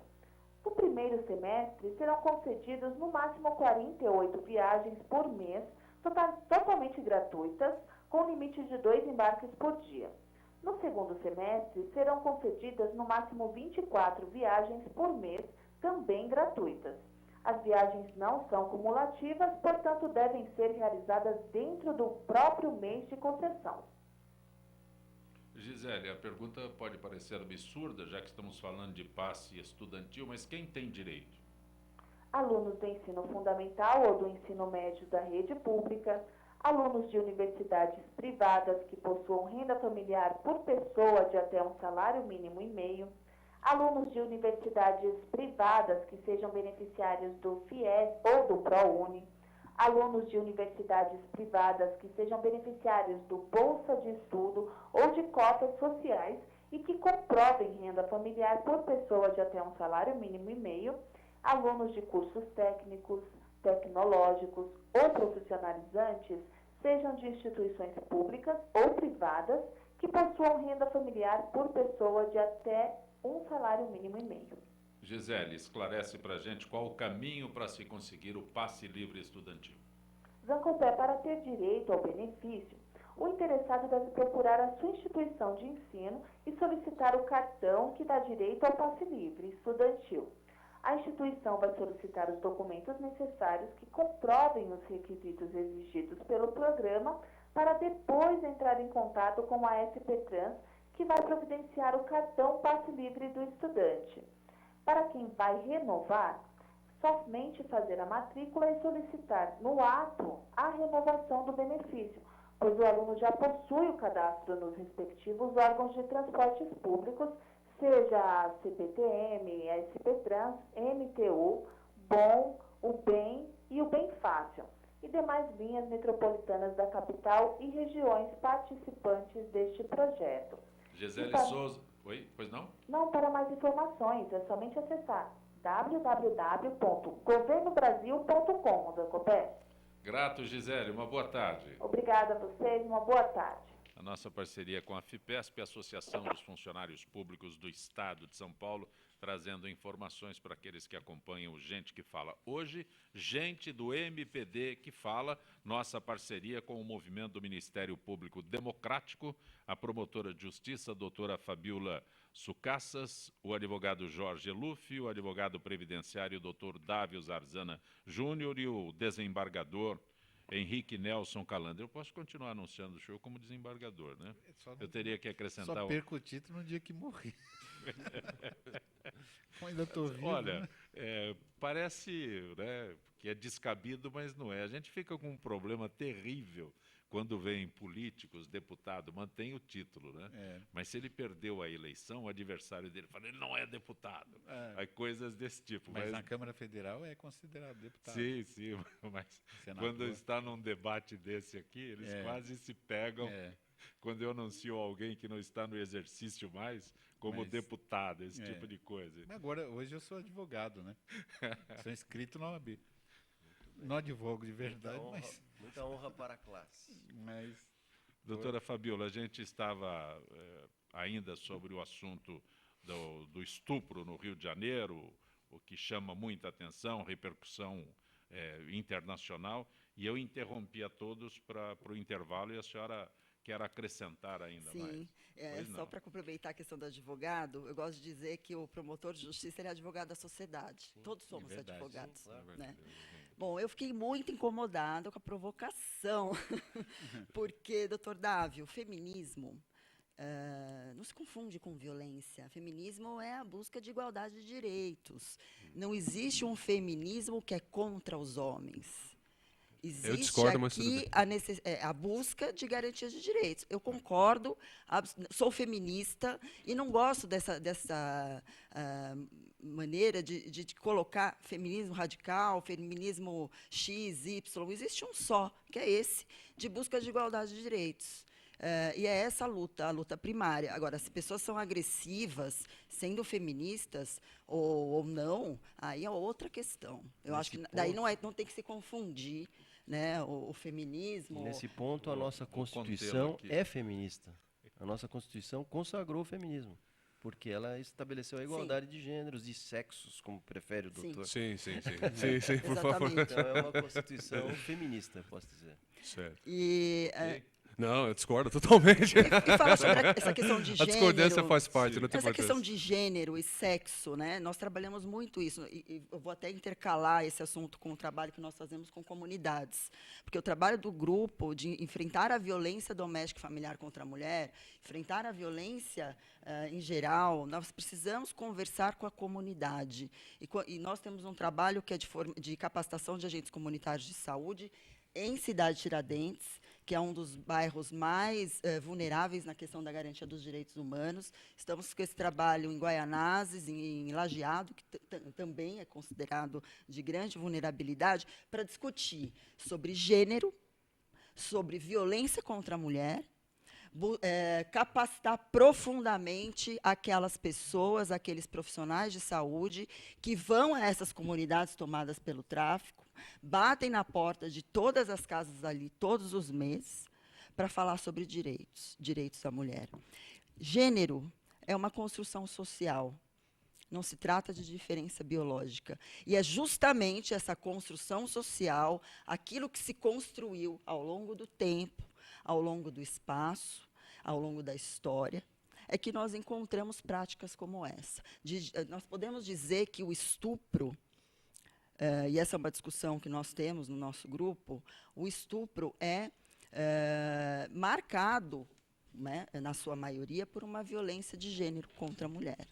No primeiro semestre, serão concedidos no máximo 48 viagens por mês totalmente gratuitas, com limite de 2 embarques por dia. No segundo semestre, serão concedidas no máximo 24 viagens por mês, também gratuitas. As viagens não são cumulativas, portanto, devem ser realizadas dentro do próprio mês de concessão. Gisele, a pergunta pode parecer absurda, já que estamos falando de passe estudantil, mas quem tem direito? Alunos do ensino fundamental ou do ensino médio da rede pública, alunos de universidades privadas que possuam renda familiar por pessoa de até um salário mínimo e meio, alunos de universidades privadas que sejam beneficiários do FIES ou do ProUni, alunos de universidades privadas que sejam beneficiários do Bolsa de Estudo ou de cotas sociais e que comprovem renda familiar por pessoa de até um salário mínimo e meio, alunos de cursos técnicos, tecnológicos ou profissionalizantes, sejam de instituições públicas ou privadas que possuam renda familiar por pessoa de até um salário mínimo e meio. Gisele, esclarece para a gente qual o caminho para se conseguir o passe livre estudantil. Zancopé, para ter direito ao benefício, o interessado deve procurar a sua instituição de ensino e solicitar o cartão que dá direito ao passe livre estudantil. A instituição vai solicitar os documentos necessários que comprovem os requisitos exigidos pelo programa para depois entrar em contato com a SP Trans, que vai providenciar o cartão passe livre do estudante. Para quem vai renovar, somente fazer a matrícula e solicitar no ato a renovação do benefício, pois o aluno já possui o cadastro nos respectivos órgãos de transportes públicos, seja a CPTM, a SP Trans, MTU, BOM, o BEM e o BEM Fácil, e demais linhas metropolitanas da capital e regiões participantes deste projeto. Gisele Souza. Oi, pois não? Não, para mais informações, é somente acessar www.governobrasil.com, Zancopé. Grato, Gisele. Uma boa tarde. Obrigada a vocês, uma boa tarde. A nossa parceria com a FIPESP, Associação dos Funcionários Públicos do Estado de São Paulo, trazendo informações para aqueles que acompanham o Gente que Fala. Hoje, gente do MPD que fala, nossa parceria com o movimento do Ministério Público Democrático, a promotora de justiça, a doutora Fabiola Sucassas, o advogado Jorge Luff, o advogado previdenciário, doutor Dávio Zarzana Júnior e o desembargador Henrique Nelson Calandra. Eu posso continuar anunciando o show como desembargador, né? Eu teria que acrescentar... Só perco o título no dia que morrer. Ainda estou vivo. Olha, né? parece, né, que é descabido, mas não é. A gente fica com um problema terrível quando vem políticos, deputado, mantém o título, né? Mas se ele perdeu a eleição, o adversário dele fala, ele não é deputado. Aí coisas desse tipo. Mas na Câmara Federal é considerado deputado. Sim, mas senador. Quando está num debate desse aqui, eles quase se pegam quando eu anuncio alguém que não está no exercício mais como deputado, esse tipo de coisa. Agora, hoje eu sou advogado, né? Sou inscrito na OAB. Não advogo de verdade, mas... Muita honra para a classe. Doutora Fabiola, a gente estava ainda sobre o assunto do estupro no Rio de Janeiro, o que chama muita atenção, repercussão internacional, e eu interrompi a todos para o intervalo e a senhora quer acrescentar ainda mais. Sim, só para complementar a questão do advogado, eu gosto de dizer que o promotor de justiça é advogado da sociedade. Sim, todos somos advogados. Sim, claro. Né? Bom, eu fiquei muito incomodada com a provocação, porque, doutor Dávio, feminismo não se confunde com violência. Feminismo é a busca de igualdade de direitos. Não existe um feminismo que é contra os homens. Existe eu discordo, mas tudo bem. A busca de garantias de direitos. Eu concordo, sou feminista e não gosto dessa maneira de colocar feminismo radical, feminismo X, Y. Existe um só, que é esse, de busca de igualdade de direitos. E é essa a luta primária. Agora, se pessoas são agressivas, sendo feministas ou não, aí é outra questão. Eu acho que daí não tem que se confundir, né, o feminismo. Nesse ponto, a nossa Constituição é feminista. A nossa Constituição consagrou o feminismo. porque ela estabeleceu a igualdade de gêneros, de sexos, como prefere o doutor. Sim, por favor. Então é uma Constituição feminista, posso dizer. Certo. Não, eu discordo totalmente. E fala sobre essa questão de gênero. A discordância faz parte, não tem Essa importância. questão de gênero e sexo, né? Nós trabalhamos muito isso. E eu vou até intercalar esse assunto com o trabalho que nós fazemos com comunidades. Porque o trabalho do grupo de enfrentar a violência doméstica e familiar contra a mulher, enfrentar a violência em geral, nós precisamos conversar com a comunidade. E nós temos um trabalho que é de capacitação de agentes comunitários de saúde em Cidade Tiradentes, que é um dos bairros mais vulneráveis na questão da garantia dos direitos humanos. Estamos com esse trabalho em Guaianazes, em Lajeado, que também é considerado de grande vulnerabilidade, para discutir sobre gênero, sobre violência contra a mulher, capacitar profundamente aquelas pessoas, aqueles profissionais de saúde que vão a essas comunidades tomadas pelo tráfico, batem na porta de todas as casas ali todos os meses para falar sobre direitos da mulher. Gênero é uma construção social, não se trata de diferença biológica. E é justamente essa construção social, aquilo que se construiu ao longo do tempo, ao longo do espaço, ao longo da história, é que nós encontramos práticas como essa. Nós podemos dizer que o estupro, e essa é uma discussão que nós temos no nosso grupo, o estupro é marcado, né, na sua maioria, por uma violência de gênero contra a mulher.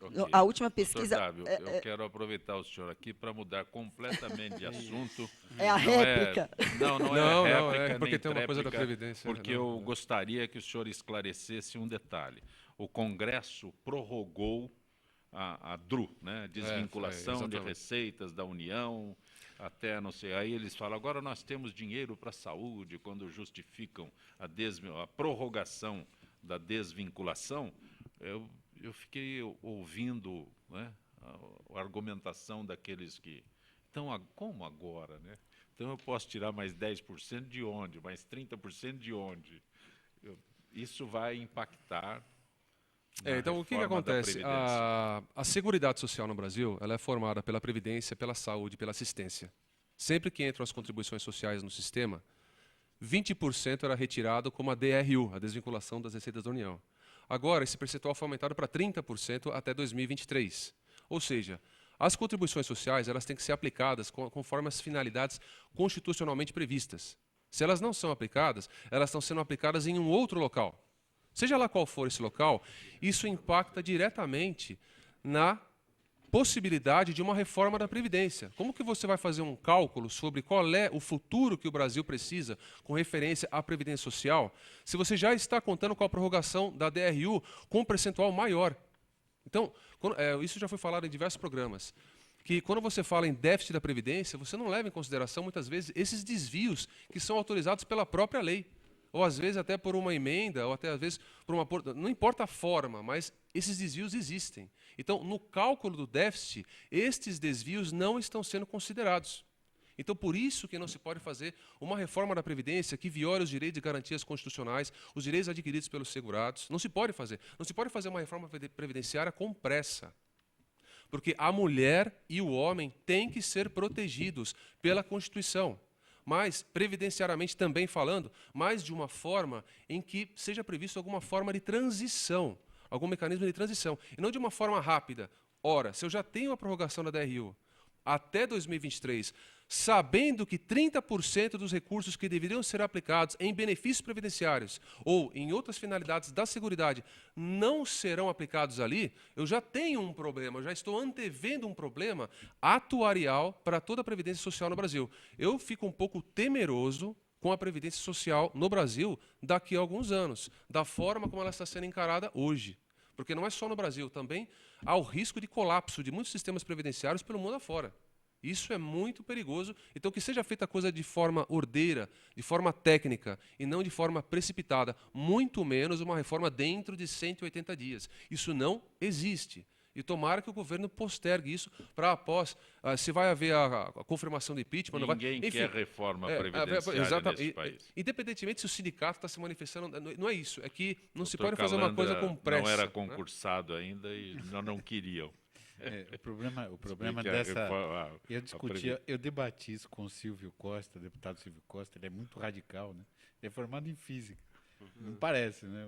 Okay. A última pesquisa... Dávio, eu quero aproveitar o senhor aqui para mudar completamente de assunto. É a réplica. Não é réplica, porque nem tem uma coisa da tréplica, Previdência. porque eu gostaria que o senhor esclarecesse um detalhe. O Congresso prorrogou a DRU, né? Desvinculação de receitas da União, até não sei. Aí eles falam, agora nós temos dinheiro para a saúde, quando justificam a prorrogação da desvinculação. Eu fiquei ouvindo, né, a argumentação daqueles que... Então, como agora? Né? Então, eu posso tirar mais 10% de onde? Mais 30% de onde? Isso vai impactar então, o que acontece? A Seguridade Social no Brasil ela é formada pela Previdência, pela Saúde, pela Assistência. Sempre que entram as contribuições sociais no sistema, 20% era retirado como a DRU, a desvinculação das receitas da União. Agora, esse percentual foi aumentado para 30% até 2023. Ou seja, as contribuições sociais elas têm que ser aplicadas conforme as finalidades constitucionalmente previstas. Se elas não são aplicadas, elas estão sendo aplicadas em um outro local. Seja lá qual for esse local, isso impacta diretamente na possibilidade de uma reforma da Previdência. Como que você vai fazer um cálculo sobre qual é o futuro que o Brasil precisa com referência à Previdência Social, se você já está contando com a prorrogação da DRU com um percentual maior? Então, isso já foi falado em diversos programas, que quando você fala em déficit da Previdência, você não leva em consideração, muitas vezes, esses desvios que são autorizados pela própria lei. Ou, às vezes, até por uma emenda, ou até, às vezes, por uma... Não importa a forma, mas esses desvios existem. Então, no cálculo do déficit, estes desvios não estão sendo considerados. Então, por isso que não se pode fazer uma reforma da Previdência que viole os direitos e garantias constitucionais, os direitos adquiridos pelos segurados. Não se pode fazer. Não se pode fazer uma reforma previdenciária com pressa. Porque a mulher e o homem têm que ser protegidos pela Constituição. Mas, previdenciariamente também falando, mas de uma forma em que seja previsto alguma forma de transição, algum mecanismo de transição, e não de uma forma rápida. Ora, se eu já tenho a prorrogação da DRU até 2023, sabendo que 30% dos recursos que deveriam ser aplicados em benefícios previdenciários ou em outras finalidades da Seguridade não serão aplicados ali, eu já tenho um problema, eu já estou antevendo um problema atuarial para toda a Previdência Social no Brasil. Eu fico um pouco temeroso com a Previdência Social no Brasil daqui a alguns anos, da forma como ela está sendo encarada hoje. Porque não é só no Brasil, também há o risco de colapso de muitos sistemas previdenciários pelo mundo afora. Isso é muito perigoso. Então, que seja feita a coisa de forma ordeira, de forma técnica, e não de forma precipitada. Muito menos uma reforma dentro de 180 dias. Isso não existe. E tomara que o governo postergue isso para após, se vai haver a confirmação de impeachment... Ninguém quer reforma previdenciária nesse país. Independentemente se o sindicato está se manifestando, não é isso. É que não se Dr. pode fazer uma coisa com pressa. Não era concursado ainda e não queriam. O problema dessa... Eu debati isso com o Silvio Costa, deputado Silvio Costa, ele é muito radical, né? Ele é formado em física. Não parece, né?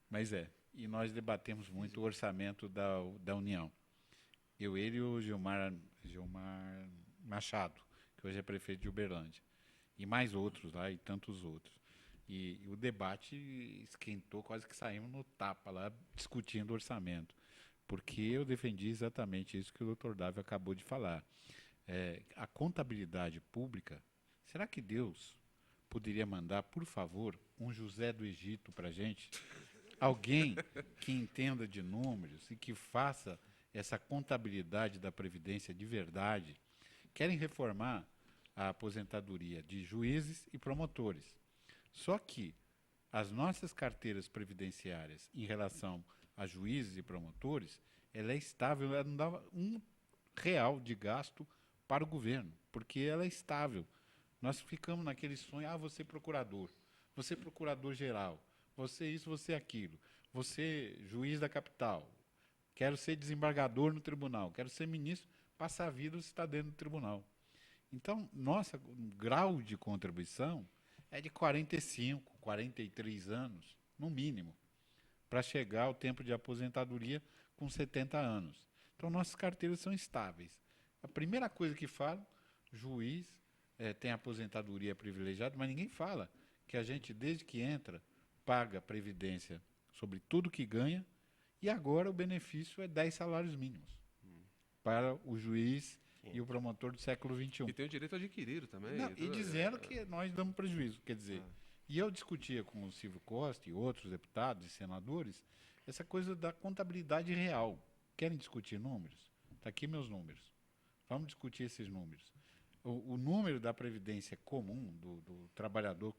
Mas é. E nós debatemos muito o orçamento da União. Ele e o Gilmar Machado, que hoje é prefeito de Uberlândia. E mais outros lá, e tantos outros. E o debate esquentou, quase que saímos no tapa lá, discutindo o orçamento. Porque eu defendi exatamente isso que o doutor Dávio acabou de falar. A contabilidade pública, será que Deus poderia mandar, por favor, um José do Egito para a gente? Alguém que entenda de números e que faça essa contabilidade da Previdência de verdade. Querem reformar a aposentadoria de juízes e promotores. Só que as nossas carteiras previdenciárias em relação a juízes e promotores, ela é estável, ela não dá R$1 de gasto para o governo, porque ela é estável. Nós ficamos naquele sonho, você procurador geral, você isso, você aquilo, você juiz da capital, quero ser desembargador no tribunal, quero ser ministro, passar a vida você está dentro do tribunal. Então, nosso grau de contribuição é de 45, 43 anos, no mínimo, para chegar ao tempo de aposentadoria com 70 anos. Então, nossas carteiras são estáveis. A primeira coisa que falam, juiz tem aposentadoria privilegiada, mas ninguém fala que a gente, desde que entra, paga previdência sobre tudo que ganha, e agora o benefício é 10 salários mínimos para o juiz e o promotor do século XXI. E tem o direito adquirido também. Não, e dizendo que nós damos prejuízo. Quer dizer, e eu discutia com o Silvio Costa e outros deputados e senadores essa coisa da contabilidade real. Querem discutir números? Está aqui meus números. Vamos discutir esses números. O número da previdência comum do trabalhador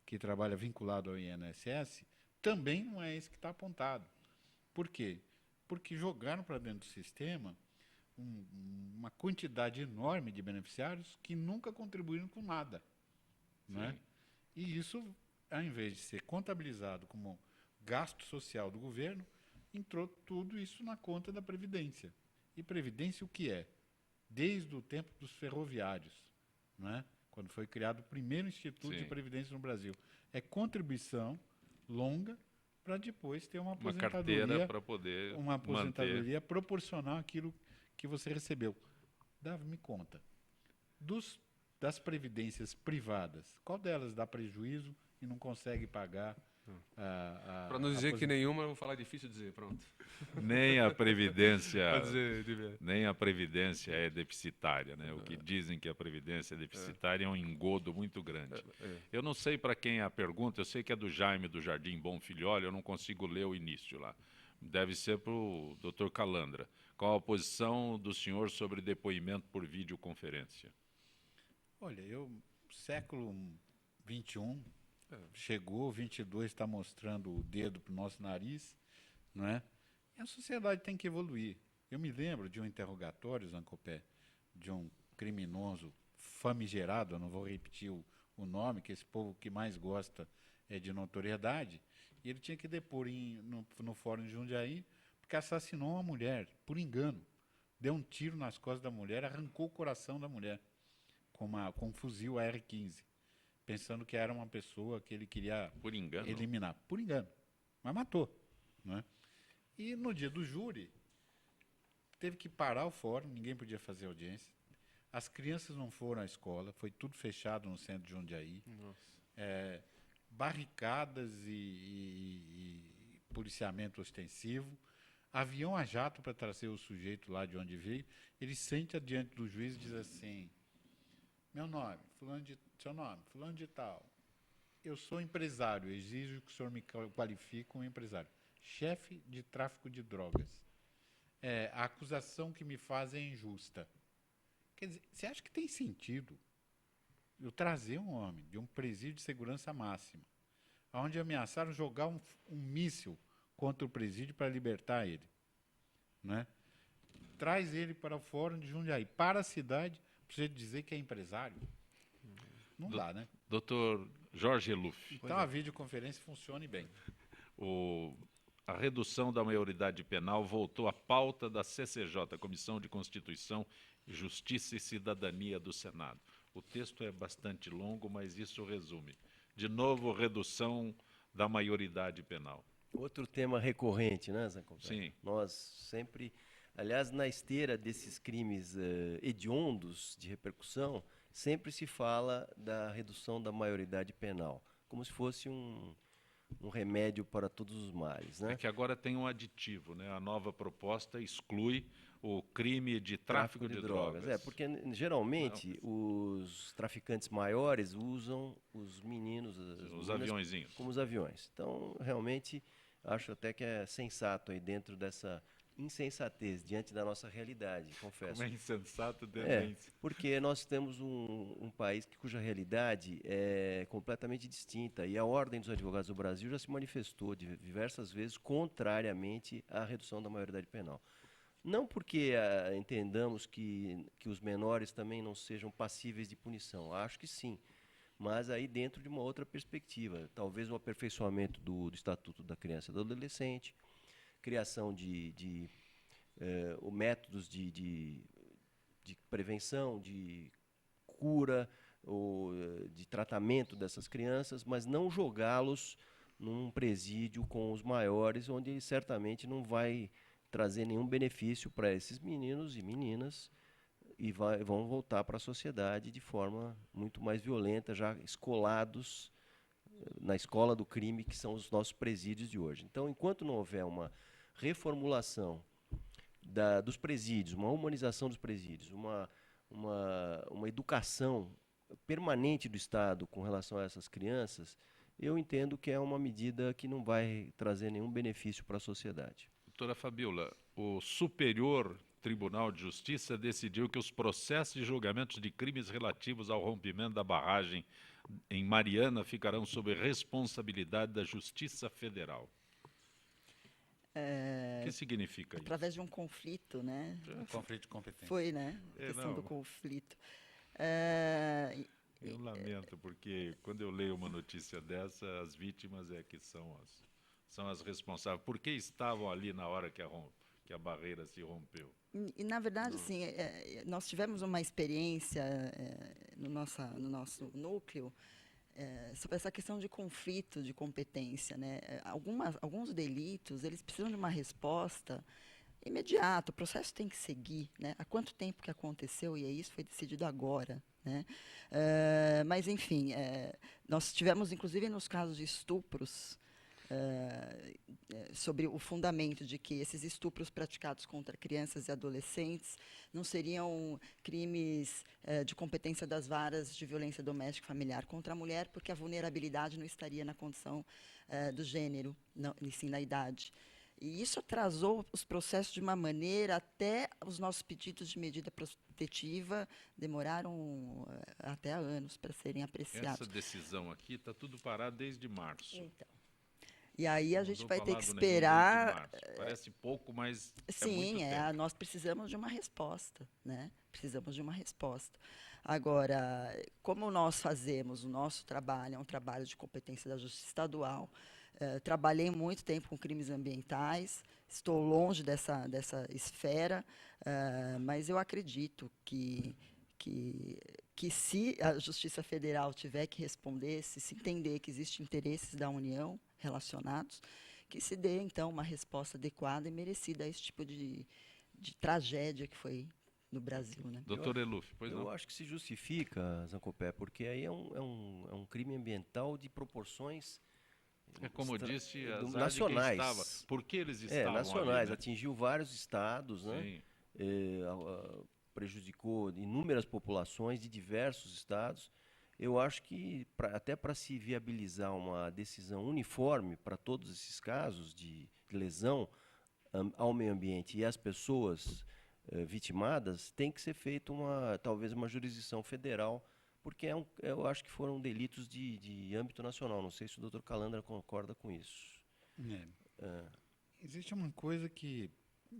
que trabalha vinculado ao INSS também não é esse que está apontado. Por quê? Porque jogaram para dentro do sistema uma quantidade enorme de beneficiários que nunca contribuíram com nada. Né? E isso, ao invés de ser contabilizado como gasto social do governo, entrou tudo isso na conta da Previdência. E Previdência o que é? Desde o tempo dos ferroviários, né? Quando foi criado o primeiro Instituto de Previdência no Brasil. É contribuição longa para depois ter uma aposentadoria, carteira para poder uma aposentadoria proporcional àquilo que você recebeu. Davi, me conta. Das previdências privadas, qual delas dá prejuízo e não consegue pagar? Para não dizer que nenhuma, eu vou falar difícil de dizer, pronto. Nem a Previdência é deficitária. Né? O que dizem que a Previdência é deficitária é um engodo muito grande. Eu não sei para quem é a pergunta, eu sei que é do Jaime do Jardim Bom Filhole, eu não consigo ler o início lá. Deve ser para o Dr. Calandra. Qual a posição do senhor sobre depoimento por videoconferência? Olha, século XXI, chegou, o 22 está mostrando o dedo para o nosso nariz, não é? E a sociedade tem que evoluir. Eu me lembro de um interrogatório, Zancopé, de um criminoso famigerado, eu não vou repetir o nome, que esse povo que mais gosta é de notoriedade, e ele tinha que depor no Fórum de Jundiaí, porque assassinou uma mulher, por engano. Deu um tiro nas costas da mulher, arrancou o coração da mulher com um fuzil AR-15, pensando que era uma pessoa que ele queria eliminar. Por engano. Mas matou. Né? E no dia do júri, teve que parar o fórum, ninguém podia fazer audiência. As crianças não foram à escola, foi tudo fechado no centro de Jundiaí. Barricadas e policiamento ostensivo. Avião a jato para trazer o sujeito lá de onde veio. Ele senta diante do juiz e diz assim: meu nome, seu nome, fulano de tal. Eu sou empresário, exijo que o senhor me qualifique como empresário. Chefe de tráfico de drogas. A acusação que me faz é injusta. Quer dizer, você acha que tem sentido eu trazer um homem de um presídio de segurança máxima, onde ameaçaram jogar um míssil contra o presídio para libertar ele? né? Traz ele para o Fórum de Jundiaí, para a cidade, para você dizer que é empresário. Não dá, né? Doutor Jorge Eluf. Então a videoconferência funcione bem. A redução da maioridade penal voltou à pauta da CCJ, Comissão de Constituição, Justiça e Cidadania do Senado. O texto é bastante longo, mas isso resume. De novo, redução da maioridade penal. Outro tema recorrente, né, Zancopé? Sim. Nós sempre, aliás, na esteira desses crimes hediondos de repercussão, sempre se fala da redução da maioridade penal, como se fosse um remédio para todos os males, né? É que agora tem um aditivo, né? A nova proposta exclui o crime de tráfico de drogas. É, porque geralmente os traficantes maiores usam os meninos, os aviõezinhos, como os aviões. Então, realmente, acho até que é sensato aí dentro dessa insensatez diante da nossa realidade, confesso. Como é insensato dentro porque nós temos um país cuja realidade é completamente distinta e a Ordem dos Advogados do Brasil já se manifestou diversas vezes contrariamente à redução da maioridade penal. Não porque entendamos que os menores também não sejam passíveis de punição, acho que sim, mas aí dentro de uma outra perspectiva, talvez o aperfeiçoamento do Estatuto da Criança e do Adolescente, criação de métodos de prevenção, de cura, ou de tratamento dessas crianças, mas não jogá-los num presídio com os maiores, onde ele certamente não vai trazer nenhum benefício para esses meninos e meninas e vão voltar para a sociedade de forma muito mais violenta, já escolados na escola do crime, que são os nossos presídios de hoje. Então, enquanto não houver uma reformulação dos presídios, uma humanização dos presídios, uma educação permanente do Estado com relação a essas crianças, eu entendo que é uma medida que não vai trazer nenhum benefício para a sociedade. Doutora Fabiola, o Superior Tribunal de Justiça decidiu que os processos de julgamentos de crimes relativos ao rompimento da barragem em Mariana ficarão sob responsabilidade da Justiça Federal. O que significa isso? Através de um conflito, né? Conflito de competência. Foi, né? A questão do conflito. Eu lamento, porque quando eu leio uma notícia dessa, as vítimas é que são as responsáveis. Por que estavam ali na hora que a barreira se rompeu? E na verdade, assim, nós tivemos uma experiência no nosso núcleo sobre essa questão de conflito de competência, né? Alguns delitos, eles precisam de uma resposta imediata, o processo tem que seguir, né? Há quanto tempo que aconteceu e isso foi decidido agora, né? Mas, enfim, nós tivemos, inclusive, nos casos de estupros, sobre o fundamento de que esses estupros praticados contra crianças e adolescentes não seriam crimes de competência das varas de violência doméstica e familiar contra a mulher, porque a vulnerabilidade não estaria na condição do gênero, não, e sim na idade. E isso atrasou os processos de uma maneira, até os nossos pedidos de medida protetiva demoraram até anos para serem apreciados. Essa decisão aqui está tudo parado desde março. Então. E aí a gente vai ter que esperar. Parece pouco, mas sim, é muito tempo. nós precisamos de uma resposta, né? Precisamos de uma resposta. Agora, como nós fazemos o nosso trabalho, é um trabalho de competência da Justiça Estadual. Trabalhei muito tempo com crimes ambientais, estou longe dessa esfera, mas eu acredito que se a Justiça Federal tiver que responder, se entender que existem interesses da União relacionados, que se dê, então, uma resposta adequada e merecida a esse tipo de tragédia que foi no Brasil, né? Doutor Eluf, pois não? Eu acho que se justifica, Zancopé, porque aí é um crime ambiental de proporções como disse, nacionais. Por que eles estavam nacionais, ali, né? Atingiu vários estados, né? Prejudicou inúmeras populações de diversos estados. Eu acho que até para se viabilizar uma decisão uniforme para todos esses casos de lesão ao meio ambiente e às pessoas vitimadas, tem que ser feita talvez uma jurisdição federal, porque eu acho que foram delitos de âmbito nacional. Não sei se o doutor Calandra concorda com isso. Existe uma coisa que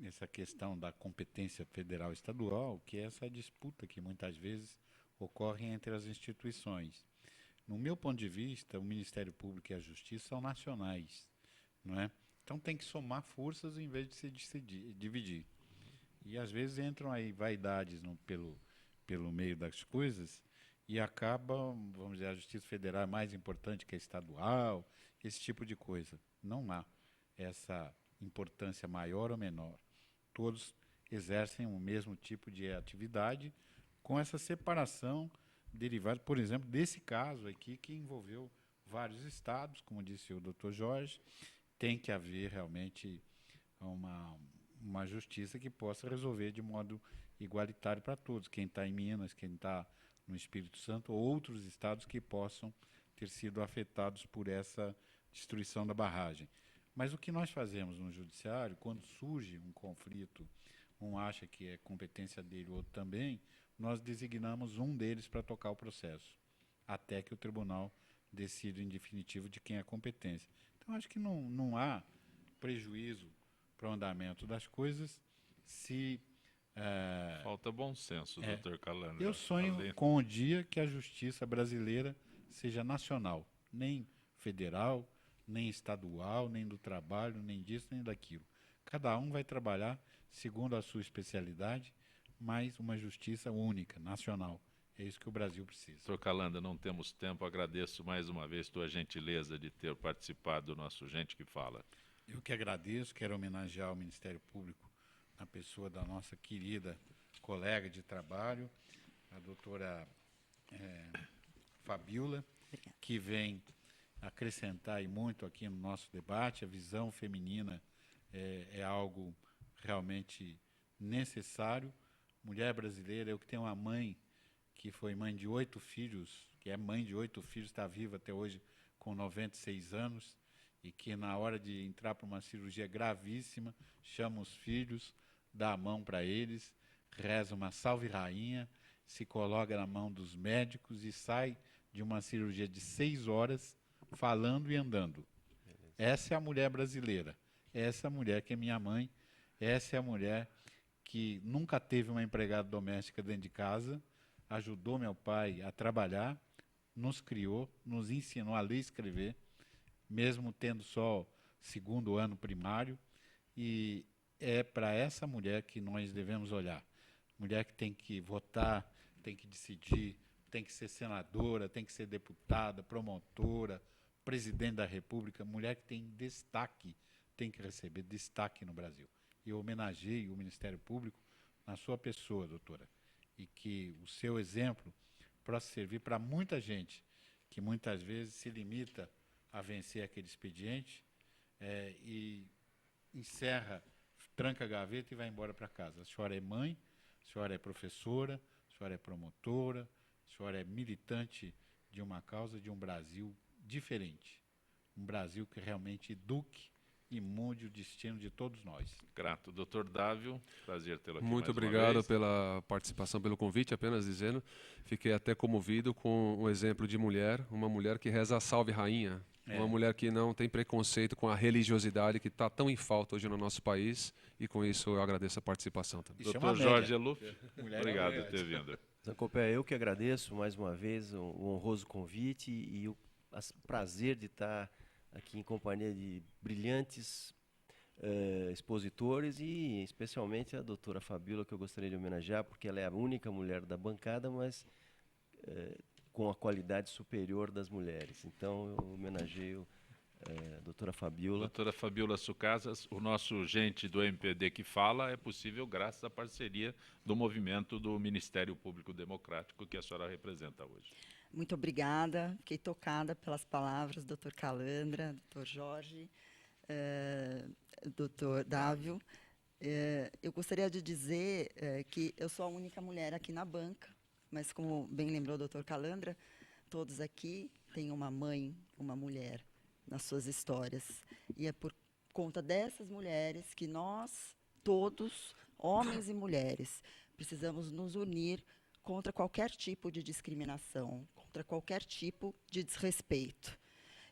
essa questão da competência federal e estadual, que é essa disputa que muitas vezes ocorre entre as instituições. No meu ponto de vista, o Ministério Público e a Justiça são nacionais, não é? Então tem que somar forças em vez de se dividir. E às vezes entram aí vaidades pelo meio das coisas e acabam, vamos dizer, a Justiça Federal é mais importante que a estadual, esse tipo de coisa. Não há essa importância maior ou menor. Todos exercem o mesmo tipo de atividade com essa separação derivada, por exemplo, desse caso aqui que envolveu vários estados, como disse o Dr. Jorge. Tem que haver realmente uma justiça que possa resolver de modo igualitário para todos. Quem está em Minas, quem está no Espírito Santo, ou outros estados que possam ter sido afetados por essa destruição da barragem. Mas o que nós fazemos no judiciário, quando surge um conflito, um acha que é competência dele, o outro também, nós designamos um deles para tocar o processo, até que o tribunal decida em definitivo de quem é a competência. Então, acho que não há prejuízo para o andamento das coisas se... Falta bom senso, doutor Calandra. Eu sonho com o dia que a justiça brasileira seja nacional, nem federal, nem estadual, nem do trabalho, nem disso, nem daquilo. Cada um vai trabalhar segundo a sua especialidade, mas uma justiça única, nacional. É isso que o Brasil precisa. Doutor Calandra, não temos tempo. Agradeço mais uma vez tua gentileza de ter participado do nosso Gente que Fala. Eu que agradeço, quero homenagear o Ministério Público na pessoa da nossa querida colega de trabalho, a doutora Fabiola, que vem acrescentar e muito aqui no nosso debate. A visão feminina é algo realmente necessário. Mulher brasileira, eu que tenho uma mãe que foi mãe de 8 filhos, que é mãe de 8 filhos, está viva até hoje com 96 anos, e que na hora de entrar para uma cirurgia gravíssima, chama os filhos, dá a mão para eles, reza uma salve rainha, se coloca na mão dos médicos e sai de uma cirurgia de 6 horas falando e andando. Essa é a mulher brasileira, essa é a mulher que é minha mãe, essa é a mulher que nunca teve uma empregada doméstica dentro de casa, ajudou meu pai a trabalhar, nos criou, nos ensinou a ler e escrever, mesmo tendo só 2º ano primário, e é para essa mulher que nós devemos olhar. Mulher que tem que votar, tem que decidir, tem que ser senadora, tem que ser deputada, promotora, presidente da República, mulher que tem destaque, tem que receber destaque no Brasil. E eu homenageio o Ministério Público na sua pessoa, doutora, e que o seu exemplo possa servir para muita gente que muitas vezes se limita a vencer aquele expediente e encerra, tranca a gaveta e vai embora para casa. A senhora é mãe, a senhora é professora, a senhora é promotora, a senhora é militante de uma causa, de um Brasil diferente. Um Brasil que realmente eduque e mude o destino de todos nós. Grato. Doutor Dávio, prazer tê-lo aqui. Muito obrigado pela participação, pelo convite. Apenas dizendo, fiquei até comovido com o exemplo de mulher, uma mulher que reza a salve rainha, uma mulher que não tem preconceito com a religiosidade que está tão em falta hoje no nosso país, e com isso eu agradeço a participação também. Doutor Jorge Eluf, obrigado por ter vindo. Zancopé, eu que agradeço mais uma vez o honroso convite e o prazer de estar aqui em companhia de brilhantes expositores, e especialmente a doutora Fabiola, que eu gostaria de homenagear, porque ela é a única mulher da bancada, mas com a qualidade superior das mulheres. Então, eu homenageio a doutora Fabiola. Doutora Fabiola Sucasas, o nosso Gente do MPD que Fala é possível graças à parceria do movimento do Ministério Público Democrático que a senhora representa hoje. Muito obrigada, fiquei tocada pelas palavras do Dr. Calandra, Dr. Jorge, Dr. Dávio. Eu gostaria de dizer que eu sou a única mulher aqui na banca, mas como bem lembrou o Dr. Calandra, todos aqui têm uma mãe, uma mulher nas suas histórias. E é por conta dessas mulheres que nós, todos, homens e mulheres, precisamos nos unir contra qualquer tipo de discriminação, contra qualquer tipo de desrespeito.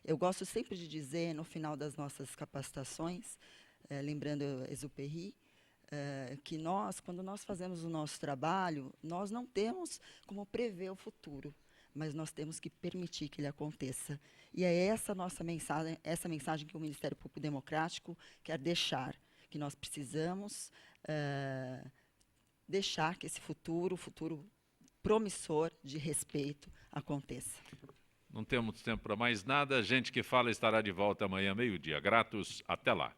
Eu gosto sempre de dizer, no final das nossas capacitações, lembrando Exupéry, que nós, quando nós fazemos o nosso trabalho, nós não temos como prever o futuro, mas nós temos que permitir que ele aconteça. E é essa nossa mensagem, essa mensagem que o Ministério Público Democrático quer deixar, que nós precisamos deixar que esse futuro promissor de respeito aconteça. Não temos tempo para mais nada. Gente que fala estará de volta amanhã, meio-dia. Gratos, até lá.